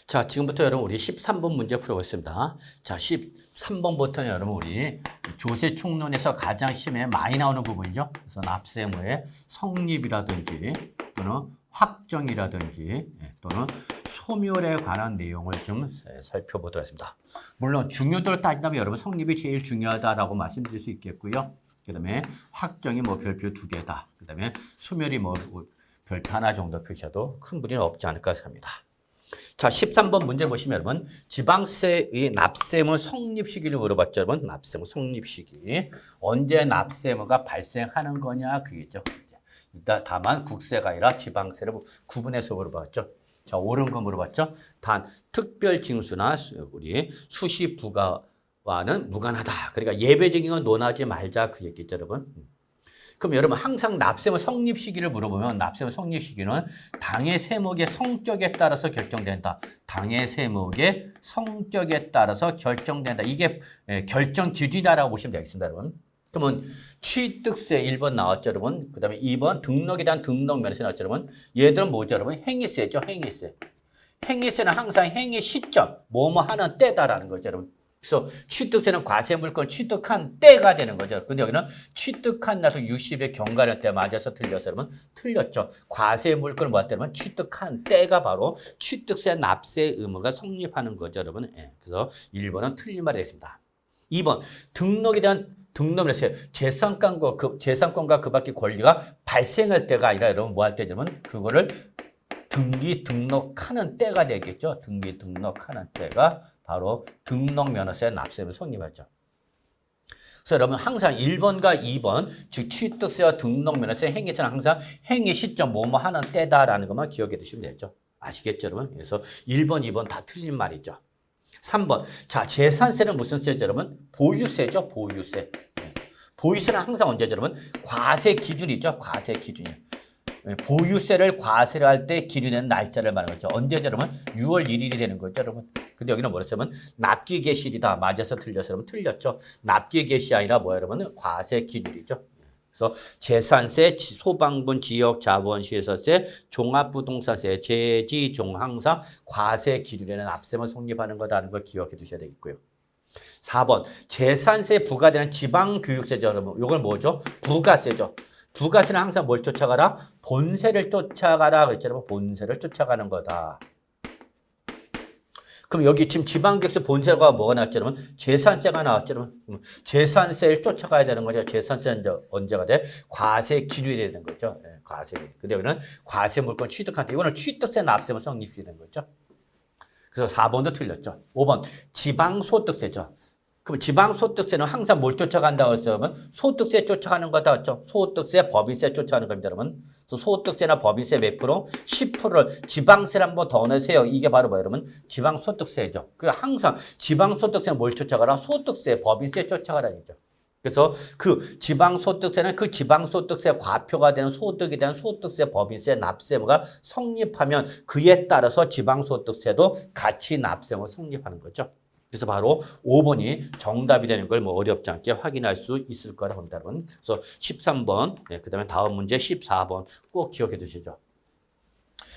자, 지금부터 여러분 우리 13번 문제 풀어보겠습니다. 자, 13번부터는 여러분 우리 조세 총론에서 가장 시험에 많이 나오는 부분이죠. 그래서 납세의무의 성립이라든지 또는 확정이라든지 또는 소멸에 관한 내용을 좀 살펴보도록 하겠습니다. 물론 중요도를 따진다면 여러분 성립이 제일 중요하다라고 말씀드릴 수 있겠고요. 그 다음에 확정이 뭐 별표 2개다. 그 다음에 소멸이 뭐 별표 하나 정도 표시해도 큰 무리는 없지 않을까 합니다. 자, 13번 문제 보시면 여러분 지방세의 납세의무 성립 시기를 물어봤죠. 여러분 납세의무 성립 시기 언제 납세의무가 발생하는 거냐 그게죠. 일단 다만 국세가 아니라 지방세를 구분해서 물어봤죠. 자, 옳은 거 물어봤죠. 단 특별 징수나 우리 수시 부과와는 무관하다. 그러니까 예외적인 건 논하지 말자 그 얘기죠, 여러분. 그럼 여러분 항상 납세의무 성립 시기를 물어보면 납세의무 성립 시기는 당해 세목의 성격에 따라서 결정된다. 당해 세목의 성격에 따라서 결정된다. 이게 결정 기준이다라고 보시면 되겠습니다, 여러분. 그러면 취득세 1번 나왔죠, 여러분. 그 다음에 2번 등록에 대한 등록 면에서 나왔죠, 여러분. 얘들은 뭐죠, 여러분? 행위세죠, 행위세. 행위세는 항상 행위 시점, 뭐뭐 하는 때다라는 거죠, 여러분. 그래서 취득세는 과세물건 취득한 때가 되는 거죠. 근데 여기는 취득한 날서 60의 경과년 때 맞아서 틀려서 여러분 틀렸죠. 과세물건을 뭐였다면 취득한 때가 바로 취득세 납세 의무가 성립하는 거죠, 여러분. 그래서 1번은 틀린 말이 되겠습니다. 2번 등록에 대한 등록을 했어요. 재산권과 그 밖의 권리가 발생할 때가 아니라 여러분 뭐 할 때냐면 그거를 등기 등록하는 때가 되겠죠. 등기 등록하는 때가 바로 등록면허세 납세의무 성립하죠. 그래서 여러분 항상 1번과 2번 즉 취득세와 등록면허세 행위세는 항상 행위 시점 뭐뭐 하는 때다라는 것만 기억해 두시면 되죠. 아시겠죠, 여러분? 그래서 1번, 2번 다 틀린 말이죠. 3번. 자, 재산세는 무슨 세죠, 여러분? 보유세죠, 보유세. 보유세는 항상 언제죠, 여러분? 과세 기준이 있죠, 과세 기준이. 보유세를 과세를 할 때 기준되는 날짜를 말하는 거죠. 언제죠, 여러분? 6월 1일이 되는 거죠, 여러분. 근데 여기는 뭐랬냐면 납기 개시일이다. 맞아서 틀려서 여러분 틀렸죠. 납기 개시 아니라 뭐야, 여러분? 과세 기준이죠. 그래서 재산세, 소방분, 지역 자본 시설세, 종합부동산세, 재지, 종항상, 과세 기준에는 납세만 성립하는 거다라는 걸 기억해 두셔야 되겠고요. 4번 재산세 부과되는 지방교육세죠, 여러분. 이걸 뭐죠? 부가세죠. 부가세는 항상 뭘 쫓아가라? 본세를 쫓아가라 그랬잖아요. 본세를 쫓아가는 거다. 그럼 여기 지금 지방교육세 본세가 뭐가 나왔죠, 여러분? 재산세가 나왔죠, 여러분. 재산세를 쫓아가야 되는 거죠. 재산세는 언제가 돼? 과세 기준이 되는 거죠. 과세. 근데 여기는 과세 물건 취득한 때 이거는 취득세 납세만 성립되는 거죠. 그래서 4번도 틀렸죠. 5번 지방소득세죠. 그럼 지방소득세는 항상 뭘 쫓아간다고 했어요, 여러분? 소득세 쫓아가는 거다 했죠. 소득세, 법인세 쫓아가는 겁니다, 여러분. 그래서 소득세나 법인세 몇 프로? 10%를 지방세를 한번 더 내세요. 이게 바로 뭐예요, 여러분? 지방소득세죠. 그 항상 지방소득세는 뭘 쫓아가라? 소득세, 법인세 쫓아가라는 거죠. 그래서 그 지방소득세는 그 지방소득세 과표가 되는 소득에 대한 소득세, 법인세, 납세가 성립하면 그에 따라서 지방소득세도 같이 납세가 성립하는 거죠. 그래서 바로 5번이 정답이 되는 걸 뭐 어렵지 않게 확인할 수 있을 거라고 봅니다, 여러분. 그래서 13번, 그 다음에 다음 문제 14번 꼭 기억해 두시죠.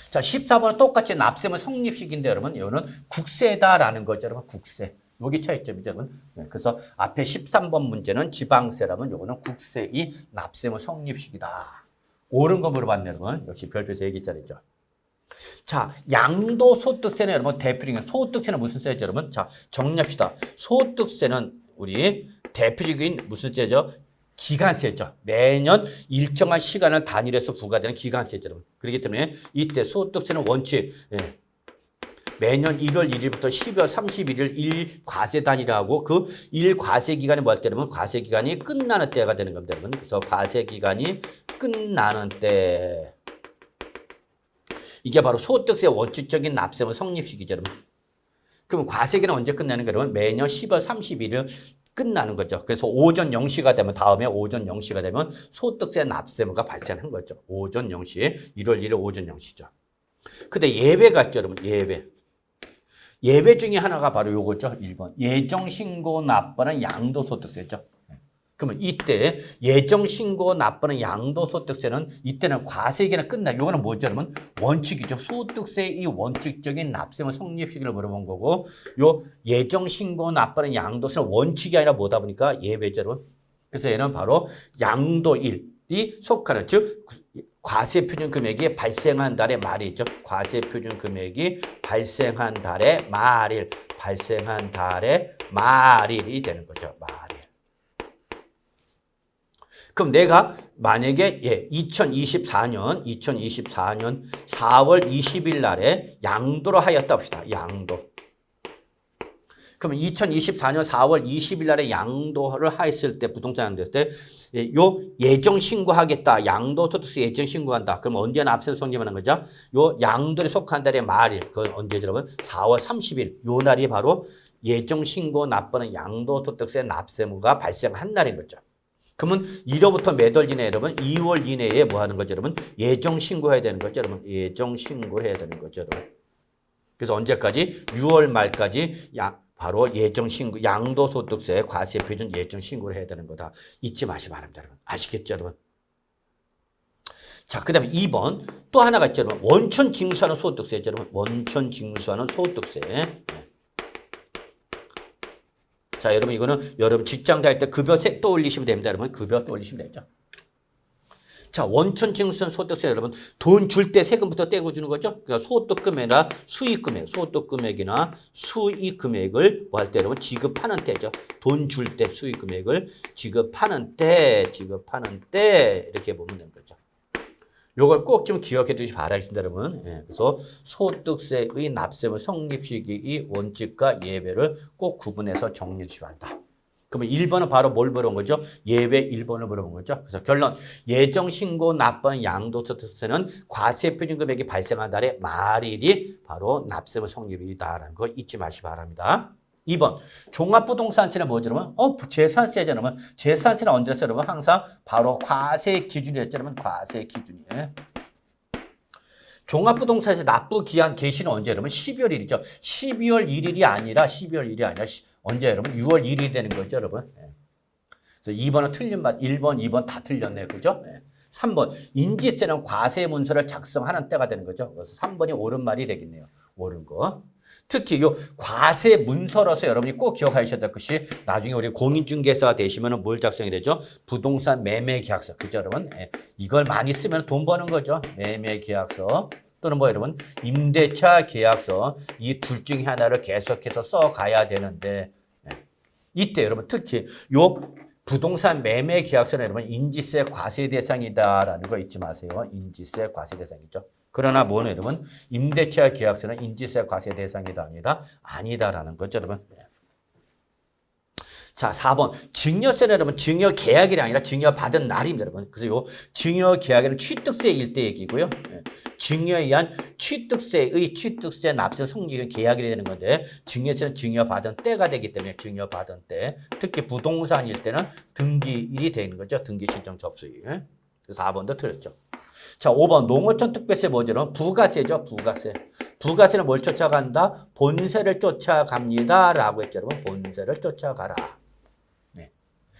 자, 14번은 똑같이 납세의무 성립식인데 여러분, 이거는 국세다라는 거죠, 여러분. 국세. 여기 차이점이죠, 여러분. 그래서 앞에 13번 문제는 지방세라면 이거는 국세의 납세의무 성립식이다. 옳은 거 물어봤네요, 여러분. 역시 별표 3개짜리죠. 자, 양도소득세는 여러분 대표적인 소득세는 무슨 세죠, 여러분? 자, 정리합시다. 소득세는 우리 대표적인 무슨 세죠? 기간세죠. 매년 일정한 시간을 단위해서 부과되는 기간세죠, 여러분. 그렇기 때문에 이때 소득세는 원칙 매년 1월 1일부터 12월 31일 1과세 단위라고 그 1과세 기간이 뭐 할 때라면 과세 기간이 끝나는 때가 되는 겁니다, 여러분. 그래서 과세 기간이 끝나는 때 이게 바로 소득세 원칙적인 납세의무 성립식이죠, 여러분. 그럼 과세기는 언제 끝나는 거예요, 여러분? 매년 10월 31일 끝나는 거죠. 그래서 오전 0시가 되면 다음에 오전 0시가 되면 소득세 납세의무가 발생한 거죠. 오전 0시에 1월 1일 오전 0시죠. 근데 예외가 있죠, 여러분. 예외. 예외 중에 하나가 바로 요거죠. 1번. 예정신고 납부는 양도소득세죠. 그러면 이때 예정신고 납부는 양도소득세는 이때는 과세기는 끝나. 요거는 뭐죠, 여러분? 원칙이죠. 소득세 이 원칙적인 납세무 성립시기를 물어본 거고, 요 예정신고 납부는 양도세는 원칙이 아니라 뭐다 보니까 예외죠, 여러분. 그래서 얘는 바로 양도 1이 속하는, 즉 과세표준 금액이 발생한 달의 말이죠. 과세표준 금액이 발생한 달의 말일, 발생한 달의 말일이 되는 거죠. 말일. 그럼 내가 만약에 2024년 4월 20일 날에 양도를 하였다 봅시다. 양도. 그러면 2024년 4월 20일 날에 양도를 하였을 때, 부동산 양도했을 때, 요 예정 신고하겠다. 양도소득세 예정 신고한다. 그럼 언제 납세를 성립하는 거죠? 요 양도에 속한 달의 말일. 그건 언제죠, 여러분? 4월 30일. 요 날이 바로 예정 신고 납부는 양도소득세 납세무가 발생한 날인 거죠. 그러면 1월부터 몇 월 이내, 여러분? 2월 이내에 뭐 하는 거죠, 여러분? 예정 신고해야 되는 거죠, 여러분? 예정 신고를 해야 되는 거죠, 여러분. 그래서 언제까지? 6월 말까지 바로 예정 신고, 양도소득세 과세표준 예정 신고를 해야 되는 거다. 잊지 마시기 바랍니다, 여러분. 아시겠죠, 여러분? 자, 그 다음에 2번. 또 하나가 있죠, 여러분. 원천 징수하는 소득세죠, 여러분. 원천 징수하는 소득세. 자, 여러분 이거는 여러분 직장 다닐 때 급여 떠올리시면 됩니다. 여러분 급여 떠올리시면 되죠. 자, 원천 징수한 소득세 여러분 돈 줄 때 세금부터 떼고 주는 거죠. 그러니까 소득금액이나 수익금액, 소득금액이나 수익금액을 뭐 할 때 여러분 지급하는 때죠. 돈 줄 때 수익금액을 지급하는 때 이렇게 보면 되는 거죠. 요걸 꼭 좀 기억해 주시기 바라겠습니다, 여러분. 예, 그래서 소득세의 납세무 성립시기의 원칙과 예외를 꼭 구분해서 정리해 주시기 바랍니다. 그러면 1번은 바로 뭘 물어본 거죠? 예외 1번을 물어본 거죠. 그래서 결론, 예정신고 납부하는 양도소득세는 과세표준금액이 발생한 달의 말일이 바로 납세무 성립이다라는 거 잊지 마시기 바랍니다. 2번, 종합부동산세는 뭐죠, 여러분? 재산세죠, 여러분. 재산세는 언제였어요, 여러분? 항상 바로 과세 기준이었죠, 여러분. 과세 기준이에요. 종합부동산세 납부 기한 개시는 언제, 여러분? 12월 1일이죠. 12월 1일이 아니라 언제, 여러분? 6월 1일이 되는 거죠, 여러분. 그래서 2번은 틀린 말, 1번, 2번 다 틀렸네요, 그죠? 3번, 인지세는 과세 문서를 작성하는 때가 되는 거죠. 그래서 3번이 옳은 말이 되겠네요. 옳은 거. 특히 요 과세 문서로서 여러분이 꼭 기억하셔야 될 것이 나중에 우리 공인중개사가 되시면 뭘 작성이 되죠? 부동산 매매 계약서. 그죠, 여러분? 이걸 많이 쓰면 돈 버는 거죠. 매매 계약서 또는 뭐 여러분 임대차 계약서 이 둘 중에 하나를 계속해서 써 가야 되는데 이때 여러분 특히 요 부동산 매매 계약서는 여러분 인지세 과세 대상이다라는 거 잊지 마세요. 인지세 과세 대상이죠. 그러나 뭐는 여러분 임대차 계약서는 인지세 과세 대상이다 아니다라는 거죠, 여러분. 자, 4번. 증여세는 여러분 증여 계약이 아니라 증여 받은 날입니다, 여러분. 그래서 요 증여 계약에는 취득세일 때 얘기고요. 증여에 의한 취득세 납세 성립 계약이 되는 건데 증여세는 증여 받은 때가 되기 때문에 증여 받은 때 특히 부동산일 때는 등기일이 되는 거죠. 등기 신청 접수일. 그래서 4번도 틀렸죠. 자, 5번 농어촌 특별세 뭐죠? 여러분? 부가세죠. 부가세. 부가세는 뭘 쫓아간다? 본세를 쫓아갑니다. 라고 했죠. 여러분. 본세를 쫓아가라.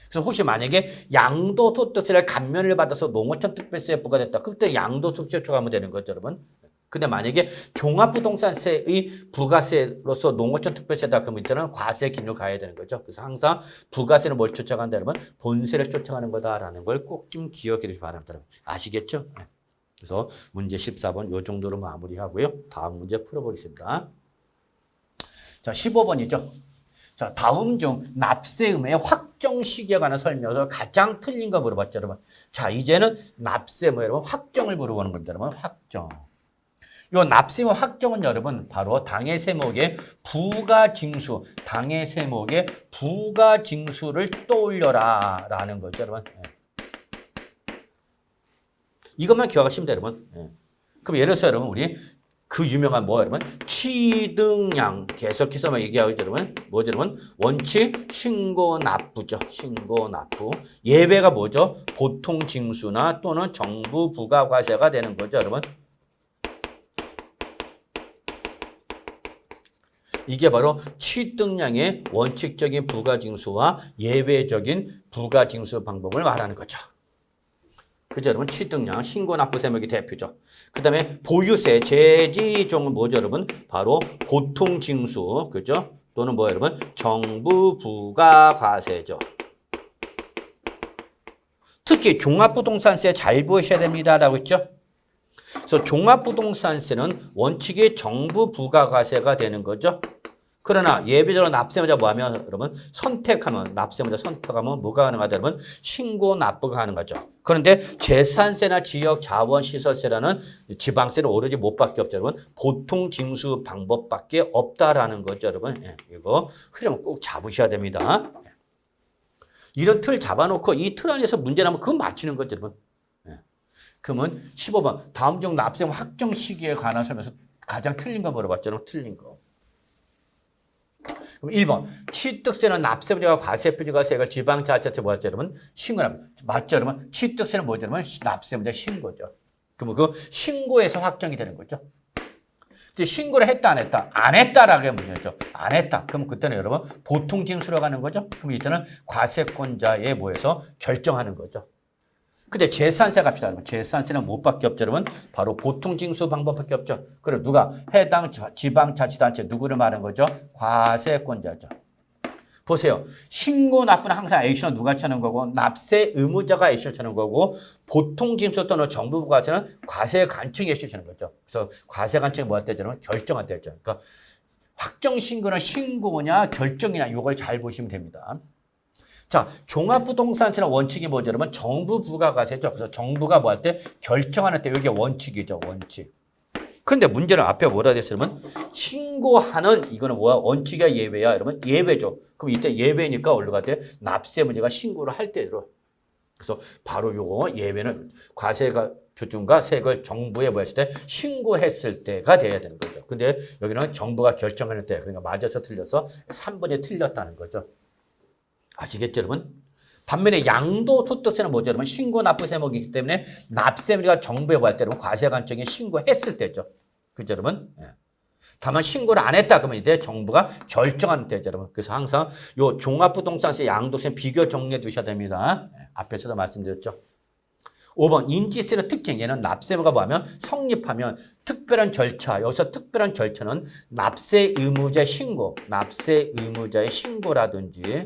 그래서 혹시 만약에 양도소득세를 감면을 받아서 농어촌 특별세에 부과됐다. 그때 양도소득세 쫓아가면 되는 거죠, 여러분. 근데 만약에 종합부동산세의 부가세로서 농어촌 특별세다 그러면 이때는 과세 기준으로 가야 되는 거죠. 그래서 항상 부가세는 뭘 쫓아간다, 여러분? 본세를 쫓아가는 거다라는 걸 꼭 좀 기억해 주시기 바랍니다. 여러분. 아시겠죠? 그래서 문제 14번 요 정도로 마무리하고요. 다음 문제 풀어보겠습니다. 자, 15번이죠. 자, 다음 중 납세의무의 확정 시기에 관한 설명에서 가장 틀린 거 물어봤죠, 여러분. 자, 이제는 납세의무 여러분 확정을 물어보는 겁니다, 여러분. 확정. 요 납세의무 확정은 여러분 바로 당해 세목의 부가징수, 당해 세목의 부가징수를 떠올려라라는 거죠, 여러분. 이것만 기억하시면 돼요, 여러분. 그럼 예를 들어서 여러분 우리 그 유명한 뭐 여러분 취등량 계속해서 막 얘기하죠, 여러분. 뭐죠, 여러분? 원칙 신고 납부죠. 신고 납부. 예외가 뭐죠? 보통 징수나 또는 정부 부가 과세가 되는 거죠, 여러분. 이게 바로 취득량의 원칙적인 부가징수와 예외적인 부가징수 방법을 말하는 거죠. 그죠, 여러분? 취득량, 신고 납부 세목이 대표죠. 그 다음에 보유세, 제지종은 뭐죠, 여러분? 바로 보통징수, 그죠? 또는 뭐, 여러분? 정부 부가과세죠. 특히 종합부동산세 잘 보셔야 됩니다라고 했죠. 그래서 종합부동산세는 원칙이 정부 부가과세가 되는 거죠. 그러나 예외적으로 납세무자 뭐하면 여러분 선택하면 납세무자 선택하면 뭐가 가능하다 여러분 신고 납부가 가능하죠. 그런데 재산세나 지역 자원시설세라는 지방세는 오로지 못밖에 없죠. 여러분 보통 징수 방법밖에 없다라는 거죠. 여러분 이거 흐름 꼭 잡으셔야 됩니다. 이런 틀 잡아놓고 이 틀 안에서 문제 나면 그거 맞추는 거죠. 여러분. 그러면 15번 다음 중 납세무 확정 시기에 관한 설명에서 가장 틀린 거 물어봤죠. 틀린 거. 그럼 1번 취득세는 납세무자가 과세표준과 세액을 지방자치한테 뭐였죠 여러분? 신고하면 맞죠 여러분? 취득세는 뭐죠 여러분? 납세무자 신고죠. 그러면 그 신고에서 확정이 되는 거죠. 이제 신고를 했다 안 했다? 안 했다라고 하면 문제죠. 안 했다. 그럼 그때는 여러분 보통 징수로 가는 거죠. 그럼 이때는 과세권자에 뭐해서 결정하는 거죠. 근데 재산세 갑시다. 여러분. 재산세는 뭐밖에 없죠, 여러분? 바로 보통징수 방법밖에 없죠. 그럼 누가? 해당 지방자치단체 누구를 말하는 거죠? 과세권자죠. 보세요. 신고 납부는 항상 액션을 누가 차는 거고 납세 의무자가 액션을 차는 거고 보통징수 또는 정부 부가세는 과세 간청이 액션을 차는 거죠. 그래서 과세 간청이 뭐 할 때죠? 결정할 때죠. 그러니까 확정 신고는 신고냐 결정이냐 이걸 잘 보시면 됩니다. 자, 종합부동산세는 원칙이 뭐죠, 여러분? 정부 부가과세죠. 그래서 정부가 뭐 할 때 결정하는 때 이게 원칙이죠, 원칙. 그런데 문제는 앞에 뭐라 됐어요, 여러분? 신고하는 이거는 뭐야? 원칙이야, 예외야, 여러분? 예외죠. 그럼 이때 예외니까 올라갈 때 납세 문제가 신고를 할 때로. 그래서 바로 요거 예외는 과세가 표준과 세액을 정부에 뭐 했을 때 신고했을 때가 돼야 되는 거죠. 근데 여기는 정부가 결정하는 때, 그러니까 맞아서 틀려서 3번이 틀렸다는 거죠. 아시겠죠, 여러분? 반면에 양도소득세는 뭐죠, 여러분? 신고 납부 세목이기 때문에 납세무자가 정부에 뭐 할 때, 여러분, 과세관청에 신고했을 때죠. 그죠, 여러분? 예. 다만 신고를 안 했다 그러면 이때 정부가 결정하는 때죠, 여러분. 그래서 항상 요 종합부동산세, 양도세 비교 정리해 두셔야 됩니다. 예. 앞에서도 말씀드렸죠. 5번 인지세의 특징. 얘는 납세무가 뭐하면 성립하면 특별한 절차. 여기서 특별한 절차는 납세 의무자의 신고, 납세 의무자의 신고라든지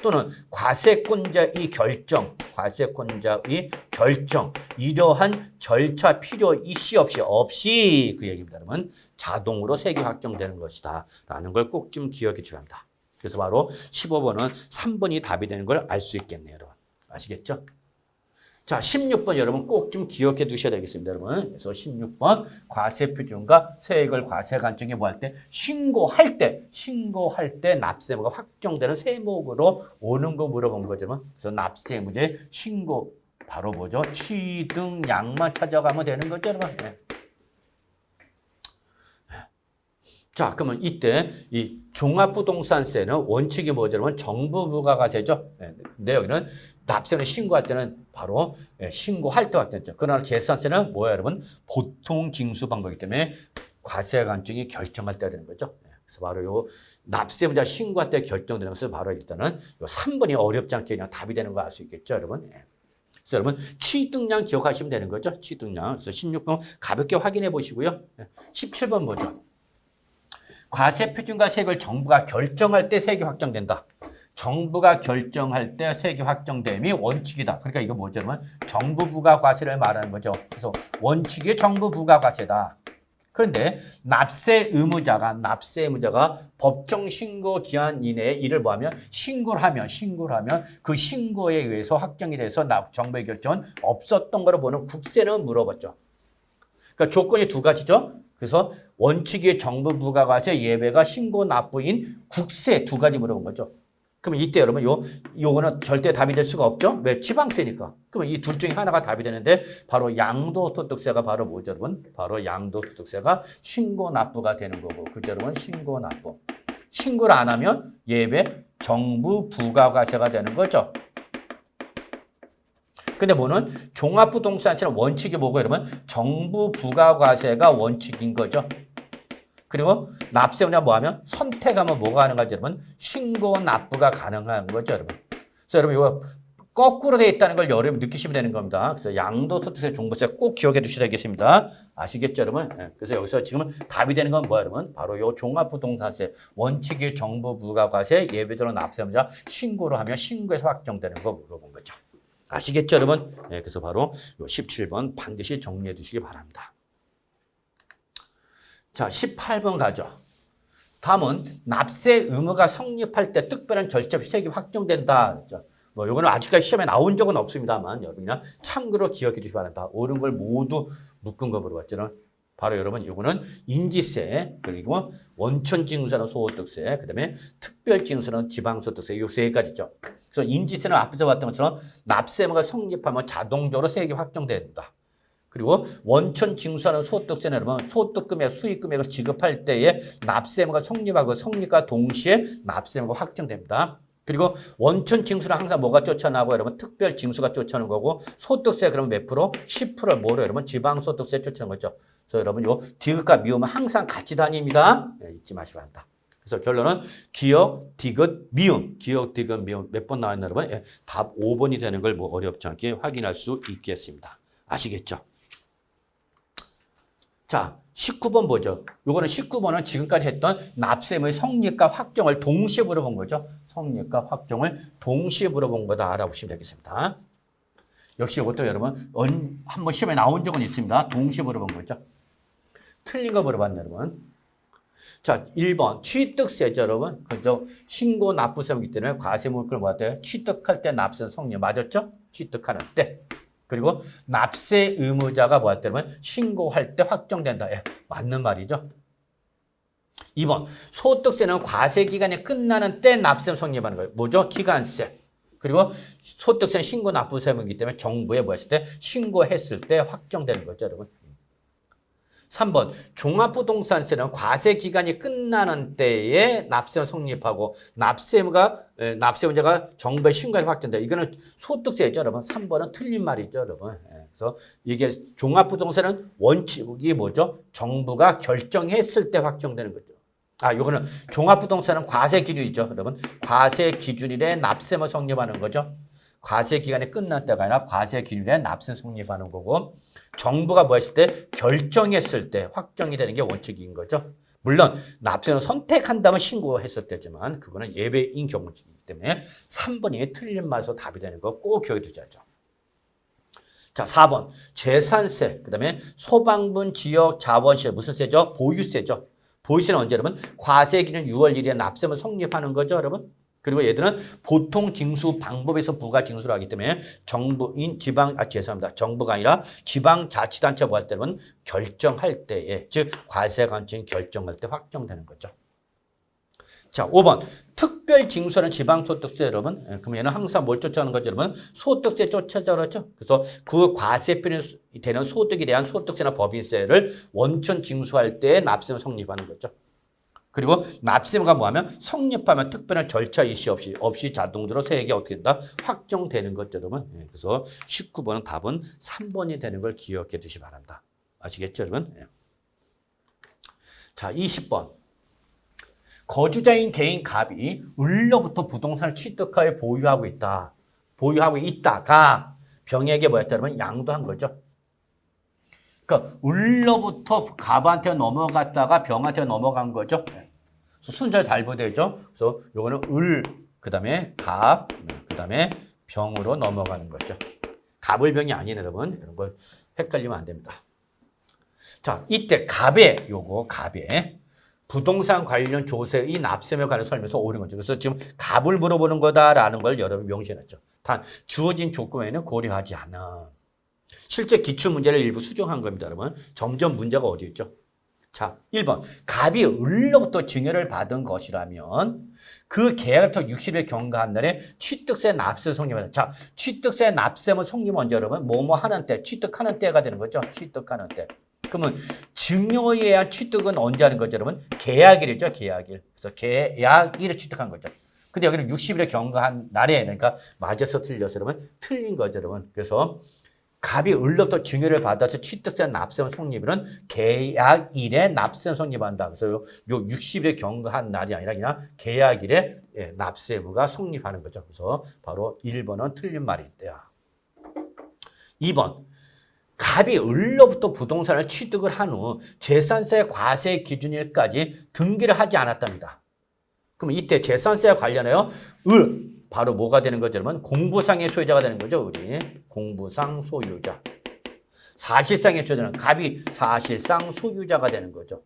또는 과세권자의 결정, 과세권자의 결정, 이러한 절차 필요 이시 없이 그 얘기입니다. 여러분 자동으로 세액이 확정되는 것이다 라는 걸 꼭 좀 기억해 주셔야 합니다. 그래서 바로 15번은 3번이 답이 되는 걸 알 수 있겠네요. 여러분 아시겠죠? 자, 16번 여러분 꼭 좀 기억해 두셔야 되겠습니다, 여러분. 그래서 16번 과세표준과 세액을 과세관청에 뭐 할 때 신고할 때 납세무가 확정되는 세목으로 오는 거 물어본 거죠, 여러분. 그래서 납세무제 신고 바로 뭐죠? 취득량만 찾아가면 되는 거죠, 여러분. 네. 자, 그러면 이때 이 종합부동산세는 원칙이 뭐죠, 여러분? 정부 부가과세죠. 네. 근데 여기는 납세를 신고할 때는 바로 신고할 때 왔겠죠. 그러나 재산세는 뭐야, 여러분? 보통 징수 방법이기 때문에 과세관청이 결정할 때가 되는 거죠. 네. 그래서 바로 요 납세무자 신고할 때 결정되는 것을 바로 일단은 요 3번이 어렵지 않게 그냥 답이 되는 거 알 수 있겠죠, 여러분? 네. 그래서 여러분 취득량 기억하시면 되는 거죠. 취득량. 그래서 16번 가볍게 확인해 보시고요. 17번 뭐죠? 과세표준과 세액을 정부가 결정할 때 세액이 확정된다. 정부가 결정할 때 세액이 확정됨이 원칙이다. 그러니까 이거 뭐죠, 여러분? 정부 부가과세를 말하는 거죠. 그래서 원칙이 정부 부가과세다. 그런데 납세 의무자가 법정 신고 기한 이내에 이를 뭐하면 신고를 하면 그 신고에 의해서 확정이 돼서 정부의 결정은 없었던 거로 보는 국세는 물어봤죠. 그러니까 조건이 두 가지죠. 그래서 원칙이 정부 부가과세, 예외가 신고 납부인 국세 두 가지 물어본 거죠. 그러면 이때 여러분 요거는 절대 답이 될 수가 없죠. 왜? 지방세니까. 그러면 이 둘 중에 하나가 답이 되는데 바로 양도소득세가 바로 뭐죠, 여러분? 바로 양도소득세가 신고 납부가 되는 거고. 그죠, 여러분? 신고 납부. 신고를 안 하면 예외 정부 부가과세가 되는 거죠. 근데 뭐는 종합부동산세는 원칙이 뭐고, 여러분? 정부 부가과세가 원칙인 거죠. 그리고 납세문자 뭐 하면 선택하면 뭐가 가능하죠, 여러분? 신고 납부가 가능한 거죠, 여러분. 그래서 여러분 이거 거꾸로 되어 있다는 걸 여러분 느끼시면 되는 겁니다. 그래서 양도소득세 종부세 꼭 기억해 두셔야 되겠습니다. 아시겠죠, 여러분? 네. 그래서 여기서 지금 답이 되는 건 뭐야, 여러분? 바로 요 종합부동산세 원칙이 정부 부가과세 예외적으로 납세문자 신고를 하면 신고에서 확정되는 거 물어본 거죠. 아시겠죠, 여러분? 네. 그래서 바로 요 17번 반드시 정리해 두시기 바랍니다. 자, 18번 가죠. 다음은 납세 의무가 성립할 때 특별한 절차 없이 세액이 확정된다. 뭐 요거는 아직까지 시험에 나온 적은 없습니다만 여러분이나 참고로 기억해 주시기 바랍니다. 옳은 걸 모두 묶은 거 물어봤죠. 바로 여러분 요거는 인지세, 그리고 원천징수는 소득세, 그다음에 특별징수는 지방소득세, 요 세 가지죠. 그래서 인지세는 앞에서 봤던 것처럼 납세 의무가 성립하면 자동적으로 세액이 확정된다. 그리고 원천징수하는 소득세는 여러분 소득금액, 수익금액을 지급할 때에 납세 의무가 성립하고 성립과 동시에 납세 의무가 확정됩니다. 그리고 원천징수는 항상 뭐가 쫓아나고 여러분 특별징수가 쫓아오는 거고 소득세 그러면 몇 프로? 10%를 뭐로 여러분 지방소득세 쫓아오는 거죠. 그래서 여러분 요 디귿과 미음은 항상 같이 다닙니다. 네, 잊지 마시기 바랍니다. 그래서 결론은 기역, 디귿, 미음. 기역, 디귿, 미음 몇 번 나왔나 여러분? 예, 답 5번이 되는 걸 뭐 어렵지 않게 확인할 수 있겠습니다. 아시겠죠? 자, 19번 보죠. 요거는 19번은 지금까지 했던 납세의무의 성립과 확정을 동시에 물어본 거죠. 성립과 확정을 동시에 물어본 거다 알아보시면 되겠습니다. 역시 이것도 여러분 한번 시험에 나온 적은 있습니다. 동시에 물어본 거죠. 틀린 거 물어봤네 여러분. 자, 1번 취득세죠 여러분. 그죠? 신고 납부세무이기 때문에 과세물건을 뭐 할 때 취득할 때 납세 성립 맞았죠? 취득하는 때. 그리고 납세 의무자가 뭐 할 때면 신고할 때 확정된다. 예, 맞는 말이죠. 2번 소득세는 과세기간이 끝나는 때 납세 성립하는 거예요. 뭐죠? 기간세. 그리고 소득세는 신고 납부세무이기 때문에 정부에 뭐 했을 때 신고했을 때 확정되는 거죠, 여러분. 3번 종합부동산세는 과세기간이 끝나는 때에 납세가 성립하고 납세의무자가 정부에 신고해서 확정돼. 이거는 소득세죠, 여러분. 3번은 틀린 말이죠, 여러분. 그래서 이게 종합부동산은 원칙이 뭐죠? 정부가 결정했을 때 확정되는 거죠. 아, 요거는 종합부동산은 과세기준이죠, 여러분. 과세기준일에 납세의무 성립하는 거죠. 과세기간이 끝날 때가 아니라 과세기준일에 납세 성립하는 거고 정부가 뭐 했을 때 결정했을 때 확정이 되는 게 원칙인 거죠. 물론 납세는 선택한다면 신고했을 때지만 그거는 예외인 경우이기 때문에 3번이 틀린 말에서 답이 되는 거 꼭 기억해 두셔야죠. 자, 4번 재산세, 그 다음에 소방분 지역 자원세 무슨 세죠? 보유세죠. 보유세는 언제 여러분? 과세기준 6월 1일에 납세면 성립하는 거죠, 여러분. 그리고 얘들은 보통 징수 방법에서 부가 징수를 하기 때문에 정부인 죄송합니다. 정부가 아니라 지방자치단체 뭐 할 때는 결정할 때에, 즉 과세관청 결정할 때 확정되는 거죠. 자, 5번 특별징수하는 지방소득세 여러분. 그럼 얘는 항상 뭘 쫓아오는 거죠, 여러분? 소득세 쫓아져 그렇죠. 그래서 그 과세표는 되는 소득에 대한 소득세나 법인세를 원천 징수할 때 납세는 성립하는 거죠. 그리고 납세의무가 뭐하면 성립하면 특별한 절차 이시 없이 자동으로 세액이 어떻게 된다? 확정되는 거죠, 여러분. 그래서 19번은 답은 3번이 되는 걸 기억해 주시기 바랍니다. 아시겠죠, 여러분? 자, 20번. 거주자인 개인 갑이 을로부터 부동산을 취득하여 보유하고 있다. 보유하고 있다가 병에게 뭐였다, 여러분? 양도한 거죠. 그러니까 을로부터 갑한테 넘어갔다가 병한테 넘어간 거죠. 순서 잘 보셔야 되죠. 그래서 요거는 을, 그 다음에 갑, 그 다음에 병으로 넘어가는 거죠. 갑을병이 아니네, 여러분. 이런 걸 헷갈리면 안 됩니다. 자, 이때 갑에 부동산 관련 조세의 납세에 관한 설명서 옳은 거죠. 그래서 지금 갑을 물어보는 거다라는 걸 여러분 명시해놨죠. 단 주어진 조건에는 고려하지 않아. 실제 기출문제를 일부 수정한 겁니다, 여러분. 점점 문제가 어디 있죠? 자, 1번. 갑이 을로부터 증여를 받은 것이라면 그 계약부터 60일 경과한 날에 취득세 납세 성립한다. 자, 취득세 납세는 성립은 언제 여러분? 뭐뭐 하는 때, 취득하는 때가 되는 거죠. 취득하는 때. 그러면 증여에 의한 취득은 언제 하는 거죠, 여러분? 계약일이죠, 계약일. 그래서 계약일을 취득한 거죠. 근데 여기는 60일에 경과한 날에, 그러니까 맞아서 틀려서 여러분 틀린 거죠, 여러분. 그래서 갑이 을로부터 증여를 받아서 취득세 납세원 성립일은 계약일에 납세원 성립한다. 그래서 요 60일에 경과한 날이 아니라 그냥 계약일에 납세 의무가 성립하는 거죠. 그래서 바로 1번은 틀린 말이다. 2번. 갑이 을로부터 부동산을 취득을 한 후 재산세 과세 기준일까지 등기를 하지 않았답니다. 그럼 이때 재산세와 관련하여 바로 뭐가 되는 거죠? 여러분 공부상의 소유자가 되는 거죠. 우리 공부상 소유자. 사실상의 소유자는 갑이 사실상 소유자가 되는 거죠.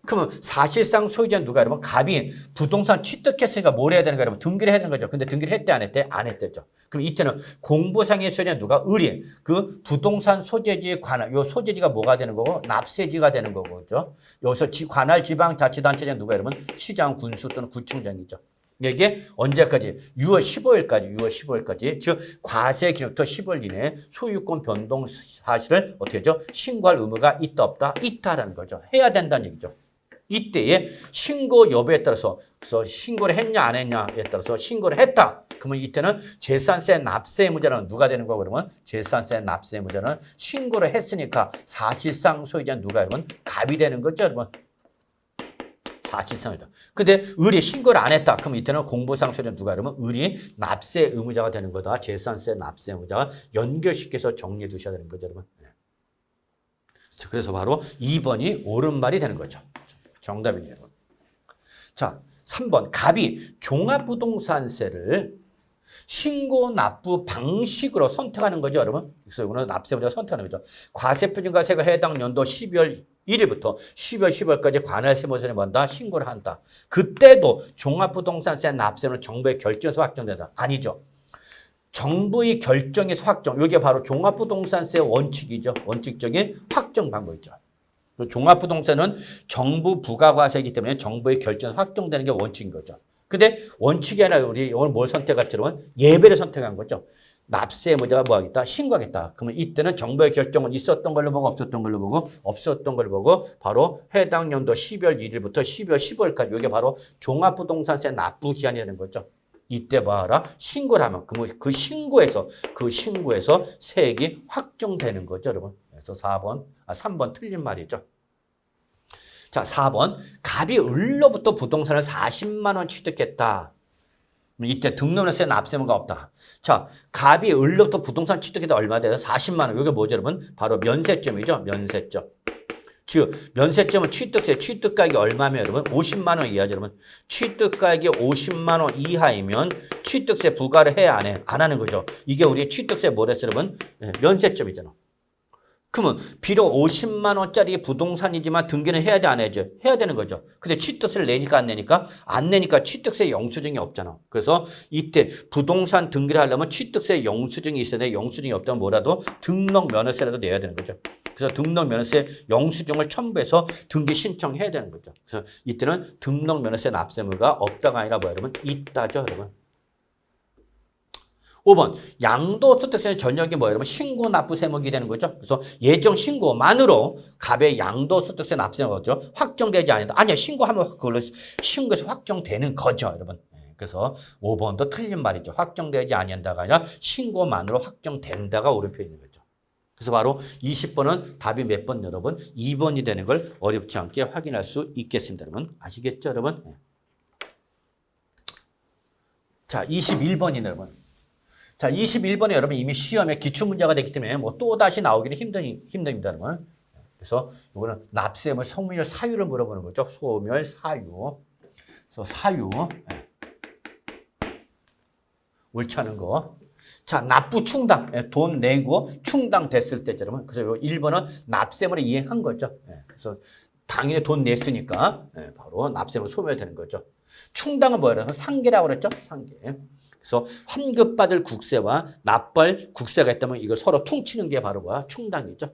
그러면 사실상 소유자는 누가? 여러분 갑이 부동산 취득했으니까 뭘 해야 되는 거예요? 여러분 등기를 해야 되는 거죠. 근데 등기를 했대 안 했대? 안 했대죠. 그럼 이때는 공부상의 소유자는 누가? 을이 그 부동산 소재지에 관할, 요 소재지가 뭐가 되는 거고? 납세지가 되는 거고, 그죠? 여기서 관할 지방자치단체장 누가? 여러분 시장, 군수 또는 구청장이죠. 이게 언제까지? 6월 15일까지. 즉 과세 기록부터 10월 이내에 소유권 변동 사실을 어떻게 하죠? 신고할 의무가 있다 없다? 있다라는 거죠. 해야 된다는 얘기죠. 이때에 신고 여부에 따라서 그래서 신고를 했냐 안 했냐에 따라서 신고를 했다. 그러면 이때는 재산세 납세 의무자는 누가 되는 거고 그러면 재산세 납세 의무자는 신고를 했으니까 사실상 소유자는 누가 여러분? 갑이 되는 거죠, 여러분. 사실상이다. 근데 을이 신고를 안 했다. 그럼 이때는 공부상 소유자는 누가 그러면 을이 납세 의무자가 되는 거다. 재산세 납세 의무자가 연결시켜서 정리해 두셔야 되는 거죠, 여러분. 그래서 바로 2번이 옳은 말이 되는 거죠. 정답이네요. 자, 3번. 갑이 종합부동산세를 신고 납부 방식으로 선택하는 거죠, 여러분. 그래서 이거는 납세의무자가 선택하는 거죠. 과세표준과세가 해당 연도 12월 1일부터 12월 10월까지 관할세무서에 먼저 신고를 한다. 그때도 종합부동산세 납세는 정부의 결정에서 확정된다. 아니죠. 정부의 결정에서 확정. 이게 바로 종합부동산세 원칙이죠. 원칙적인 확정 방법이죠. 종합부동산은 정부 부가과세이기 때문에 정부의 결정에서 확정되는 게 원칙인 거죠. 근데 원칙이 아니라 우리 오늘 뭘 선택할지는 예배를 선택한 거죠. 납세 의무자가 뭐 하겠다? 신고하겠다. 그러면 이때는 정부의 결정은 있었던 걸로 보고 없었던 걸로 보고 없었던 걸로 보고 바로 해당 연도 12월 1일부터 12월 15일까지 이게 바로 종합부동산세 납부 기한이 되는 거죠. 이때 봐라. 신고를 하면 그 신고에서 세액이 확정되는 거죠, 여러분. 그래서 3번 틀린 말이죠. 자, 4번. 갑이 을로부터 부동산을 40만 원 취득했다. 이때 등록세 납세의무가 없다. 자, 갑이 을로부터 부동산 취득했다 얼마 돼요? 40만 원. 이게 뭐죠, 여러분? 바로 면세점이죠. 면세점. 즉, 면세점은 취득가액이 얼마면 여러분? 50만 원 이하죠, 여러분. 취득가액이 50만 원 이하이면 취득세 부과를 해, 안 해? 안 하는 거죠. 이게 우리 취득세 뭐랬어요, 여러분? 면세점이잖아. 그러면 비록 50만 원짜리 부동산이지만 등기는 해야 돼, 안 해야죠? 해야 되는 거죠. 근데 취득세를 내니까 안 내니까? 안 내니까 취득세 영수증이 없잖아. 그래서 이때 부동산 등기를 하려면 취득세 영수증이 있어야 돼. 영수증이 없다면 뭐라도 등록면허세라도 내야 되는 거죠. 그래서 등록면허세 영수증을 첨부해서 등기 신청해야 되는 거죠. 그래서 이때는 등록면허세 납세의무가 없다가 아니라 뭐야, 여러분? 있다죠, 여러분. 5번. 양도소득세는 전역이 뭐예요? 여러분 신고 납부 세목이 되는 거죠. 그래서 예정 신고만으로 갑의 양도소득세 납세가 거죠. 확정되지 않는다. 아니야. 신고하면 그걸로 신고해서 확정되는 거죠, 여러분. 그래서 5번도 틀린 말이죠. 확정되지 않는다가 아니라 신고만으로 확정된다가 옳은 표현인 거죠. 그래서 바로 20번은 답이 몇 번 여러분? 2번이 되는 걸 어렵지 않게 확인할 수 있겠습니다. 여러분 아시겠죠, 여러분? 자, 21번이네, 여러분. 자, 21번에 여러분 이미 시험에 기출문제가 됐기 때문에 뭐 또 다시 나오기는 힘듭니다, 여러분. 그래서 이거는 납세의무 소멸 사유를 물어보는 거죠. 소멸 사유. 그래서 사유. 옳지 않은 거. 자, 납부 충당. 돈 내고 충당됐을 때죠, 여러분. 그래서 1번은 납세의무를 이행한 거죠. 그래서 당연히 돈 냈으니까 바로 납세의무 소멸되는 거죠. 충당은 뭐예요? 상계라고 그랬죠? 상계. 그래서 환급받을 국세와 납부할 국세가 있다면 이걸 서로 퉁치는 게 바로 뭐야? 충당이죠.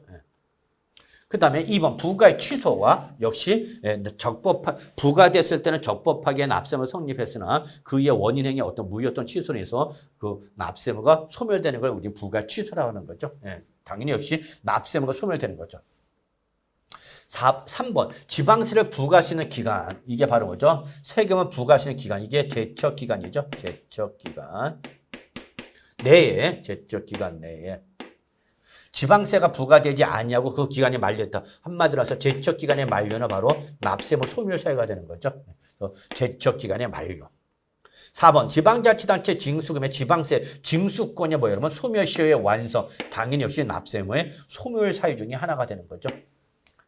그 다음에 2번 부가의 취소와 역시 부가됐을 때는 적법하게 납세의무 성립했으나 그의 원인행위 어떤 무효했던 취소로 해서 그 납세의무가 소멸되는 걸 우리 부가 취소라고 하는 거죠. 당연히 역시 납세의무가 소멸되는 거죠. 3번 지방세를 부과할 수 있는 기간 이게 바로 뭐죠? 세금을 부과할 수 있는 기간 이게 제척기간이죠. 제척기간 내에, 제적 기간 내에 지방세가 부과되지 아니하고 그 기간이 만료했다. 한마디로 해서 제적 기간의 만료는 바로 납세무 소멸 사유가 되는 거죠. 제적 기간의 만료. 4번 지방자치단체 징수금의 지방세 징수권이 뭐예요? 여러분 소멸시효의 완성. 당연히 역시 납세무의 소멸 사유 중에 하나가 되는 거죠.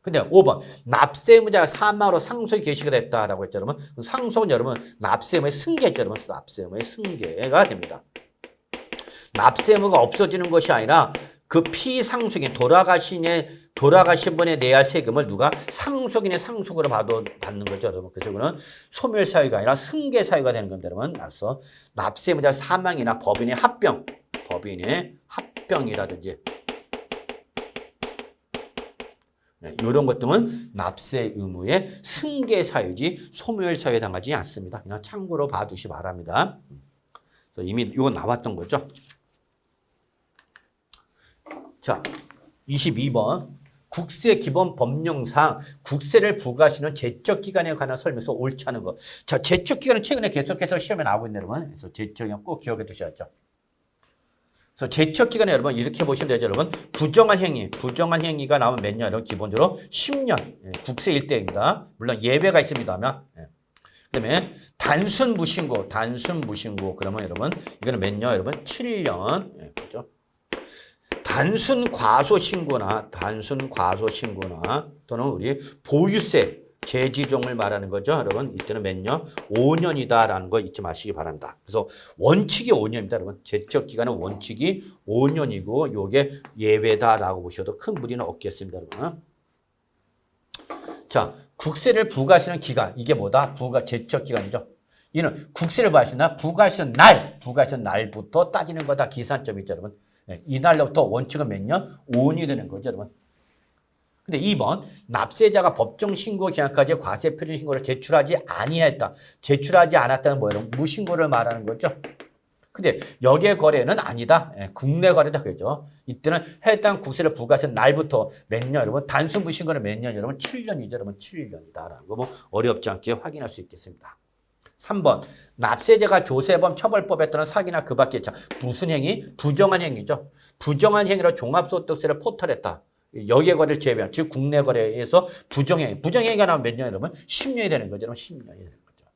근데 5번 납세무자가 사망으로 상속이 개시가 됐다라고 했죠. 여러분 상속은 여러분 납세무의 승계죠. 여러분 납세무의 승계가 됩니다. 납세무가 없어지는 것이 아니라 그 피상속인 돌아가신 분에 내야 세금을 누가 상속인의 상속으로 받는 거죠, 여러분. 그래서 그는 소멸 사유가 아니라 승계 사유가 되는 겁니다, 여러분. 그래서 납세무자 사망이나 법인의 합병이라든지 네, 이런 것들은 납세 의무의 승계 사유지 소멸 사유에 해당하지 않습니다. 그냥 참고로 봐두시 바랍니다. 그래서 이미 이거 나왔던 거죠. 자, 22번. 국세 기본 법령상 국세를 부과하시는 제적 기간에 관한 설명서 옳지 않은 거. 자, 제적 기간은 최근에 계속해서 시험에 나오고 있는 여러분. 그래서 제적 기간 꼭 기억해 두셔야죠. 그래서 제적 기간에 여러분 이렇게 보시면 되죠, 여러분. 부정한 행위가 나오면 몇 년? 여러분 기본적으로 10년. 국세 일대입니다. 물론 예외가 있습니다만. 그다음에 단순 무신고. 그러면 여러분 이거는 몇 년? 여러분 7년. 그렇죠? 단순 과소신고나 또는 우리 보유세 제지종을 말하는 거죠. 여러분 이때는 몇 년? 5년이다라는 거 잊지 마시기 바랍니다. 그래서 원칙이 5년입니다. 여러분 제적 기간은 원칙이 5년이고 요게 예외다라고 보셔도 큰 무리는 없겠습니다. 여러분. 자, 국세를 부과하시는 기간 이게 뭐다? 제적 기간이죠. 이는 국세를 부과하시는 날부터 따지는 거다. 기산점이 있죠, 여러분. 이날로부터 원칙은 몇 년? 5년이 되는 거죠, 여러분. 근데 2번 납세자가 법정 신고 기한까지 과세 표준 신고를 제출하지 않았다는 뭐예요? 무신고를 말하는 거죠. 근데 여기의 거래는 아니다. 국내 거래다 그러죠. 이때는 해당 국세를 부과하신 날부터 몇 년, 여러분? 단순 무신고는 몇 년, 여러분? 7년이죠, 여러분. 7년이다라는 거 뭐 어렵지 않게 확인할 수 있겠습니다. 3번 납세자가 조세범 처벌법에 따른 사기나 그 밖에 무슨 행위? 부정한 행위죠. 부정한 행위로 종합소득세를 포탈했다. 여기에 거래를 제외한 즉 국내 거래에서 부정행위가 나오면 몇 년 여러분? 10년이 되는 거죠. 10년이 되는 거죠.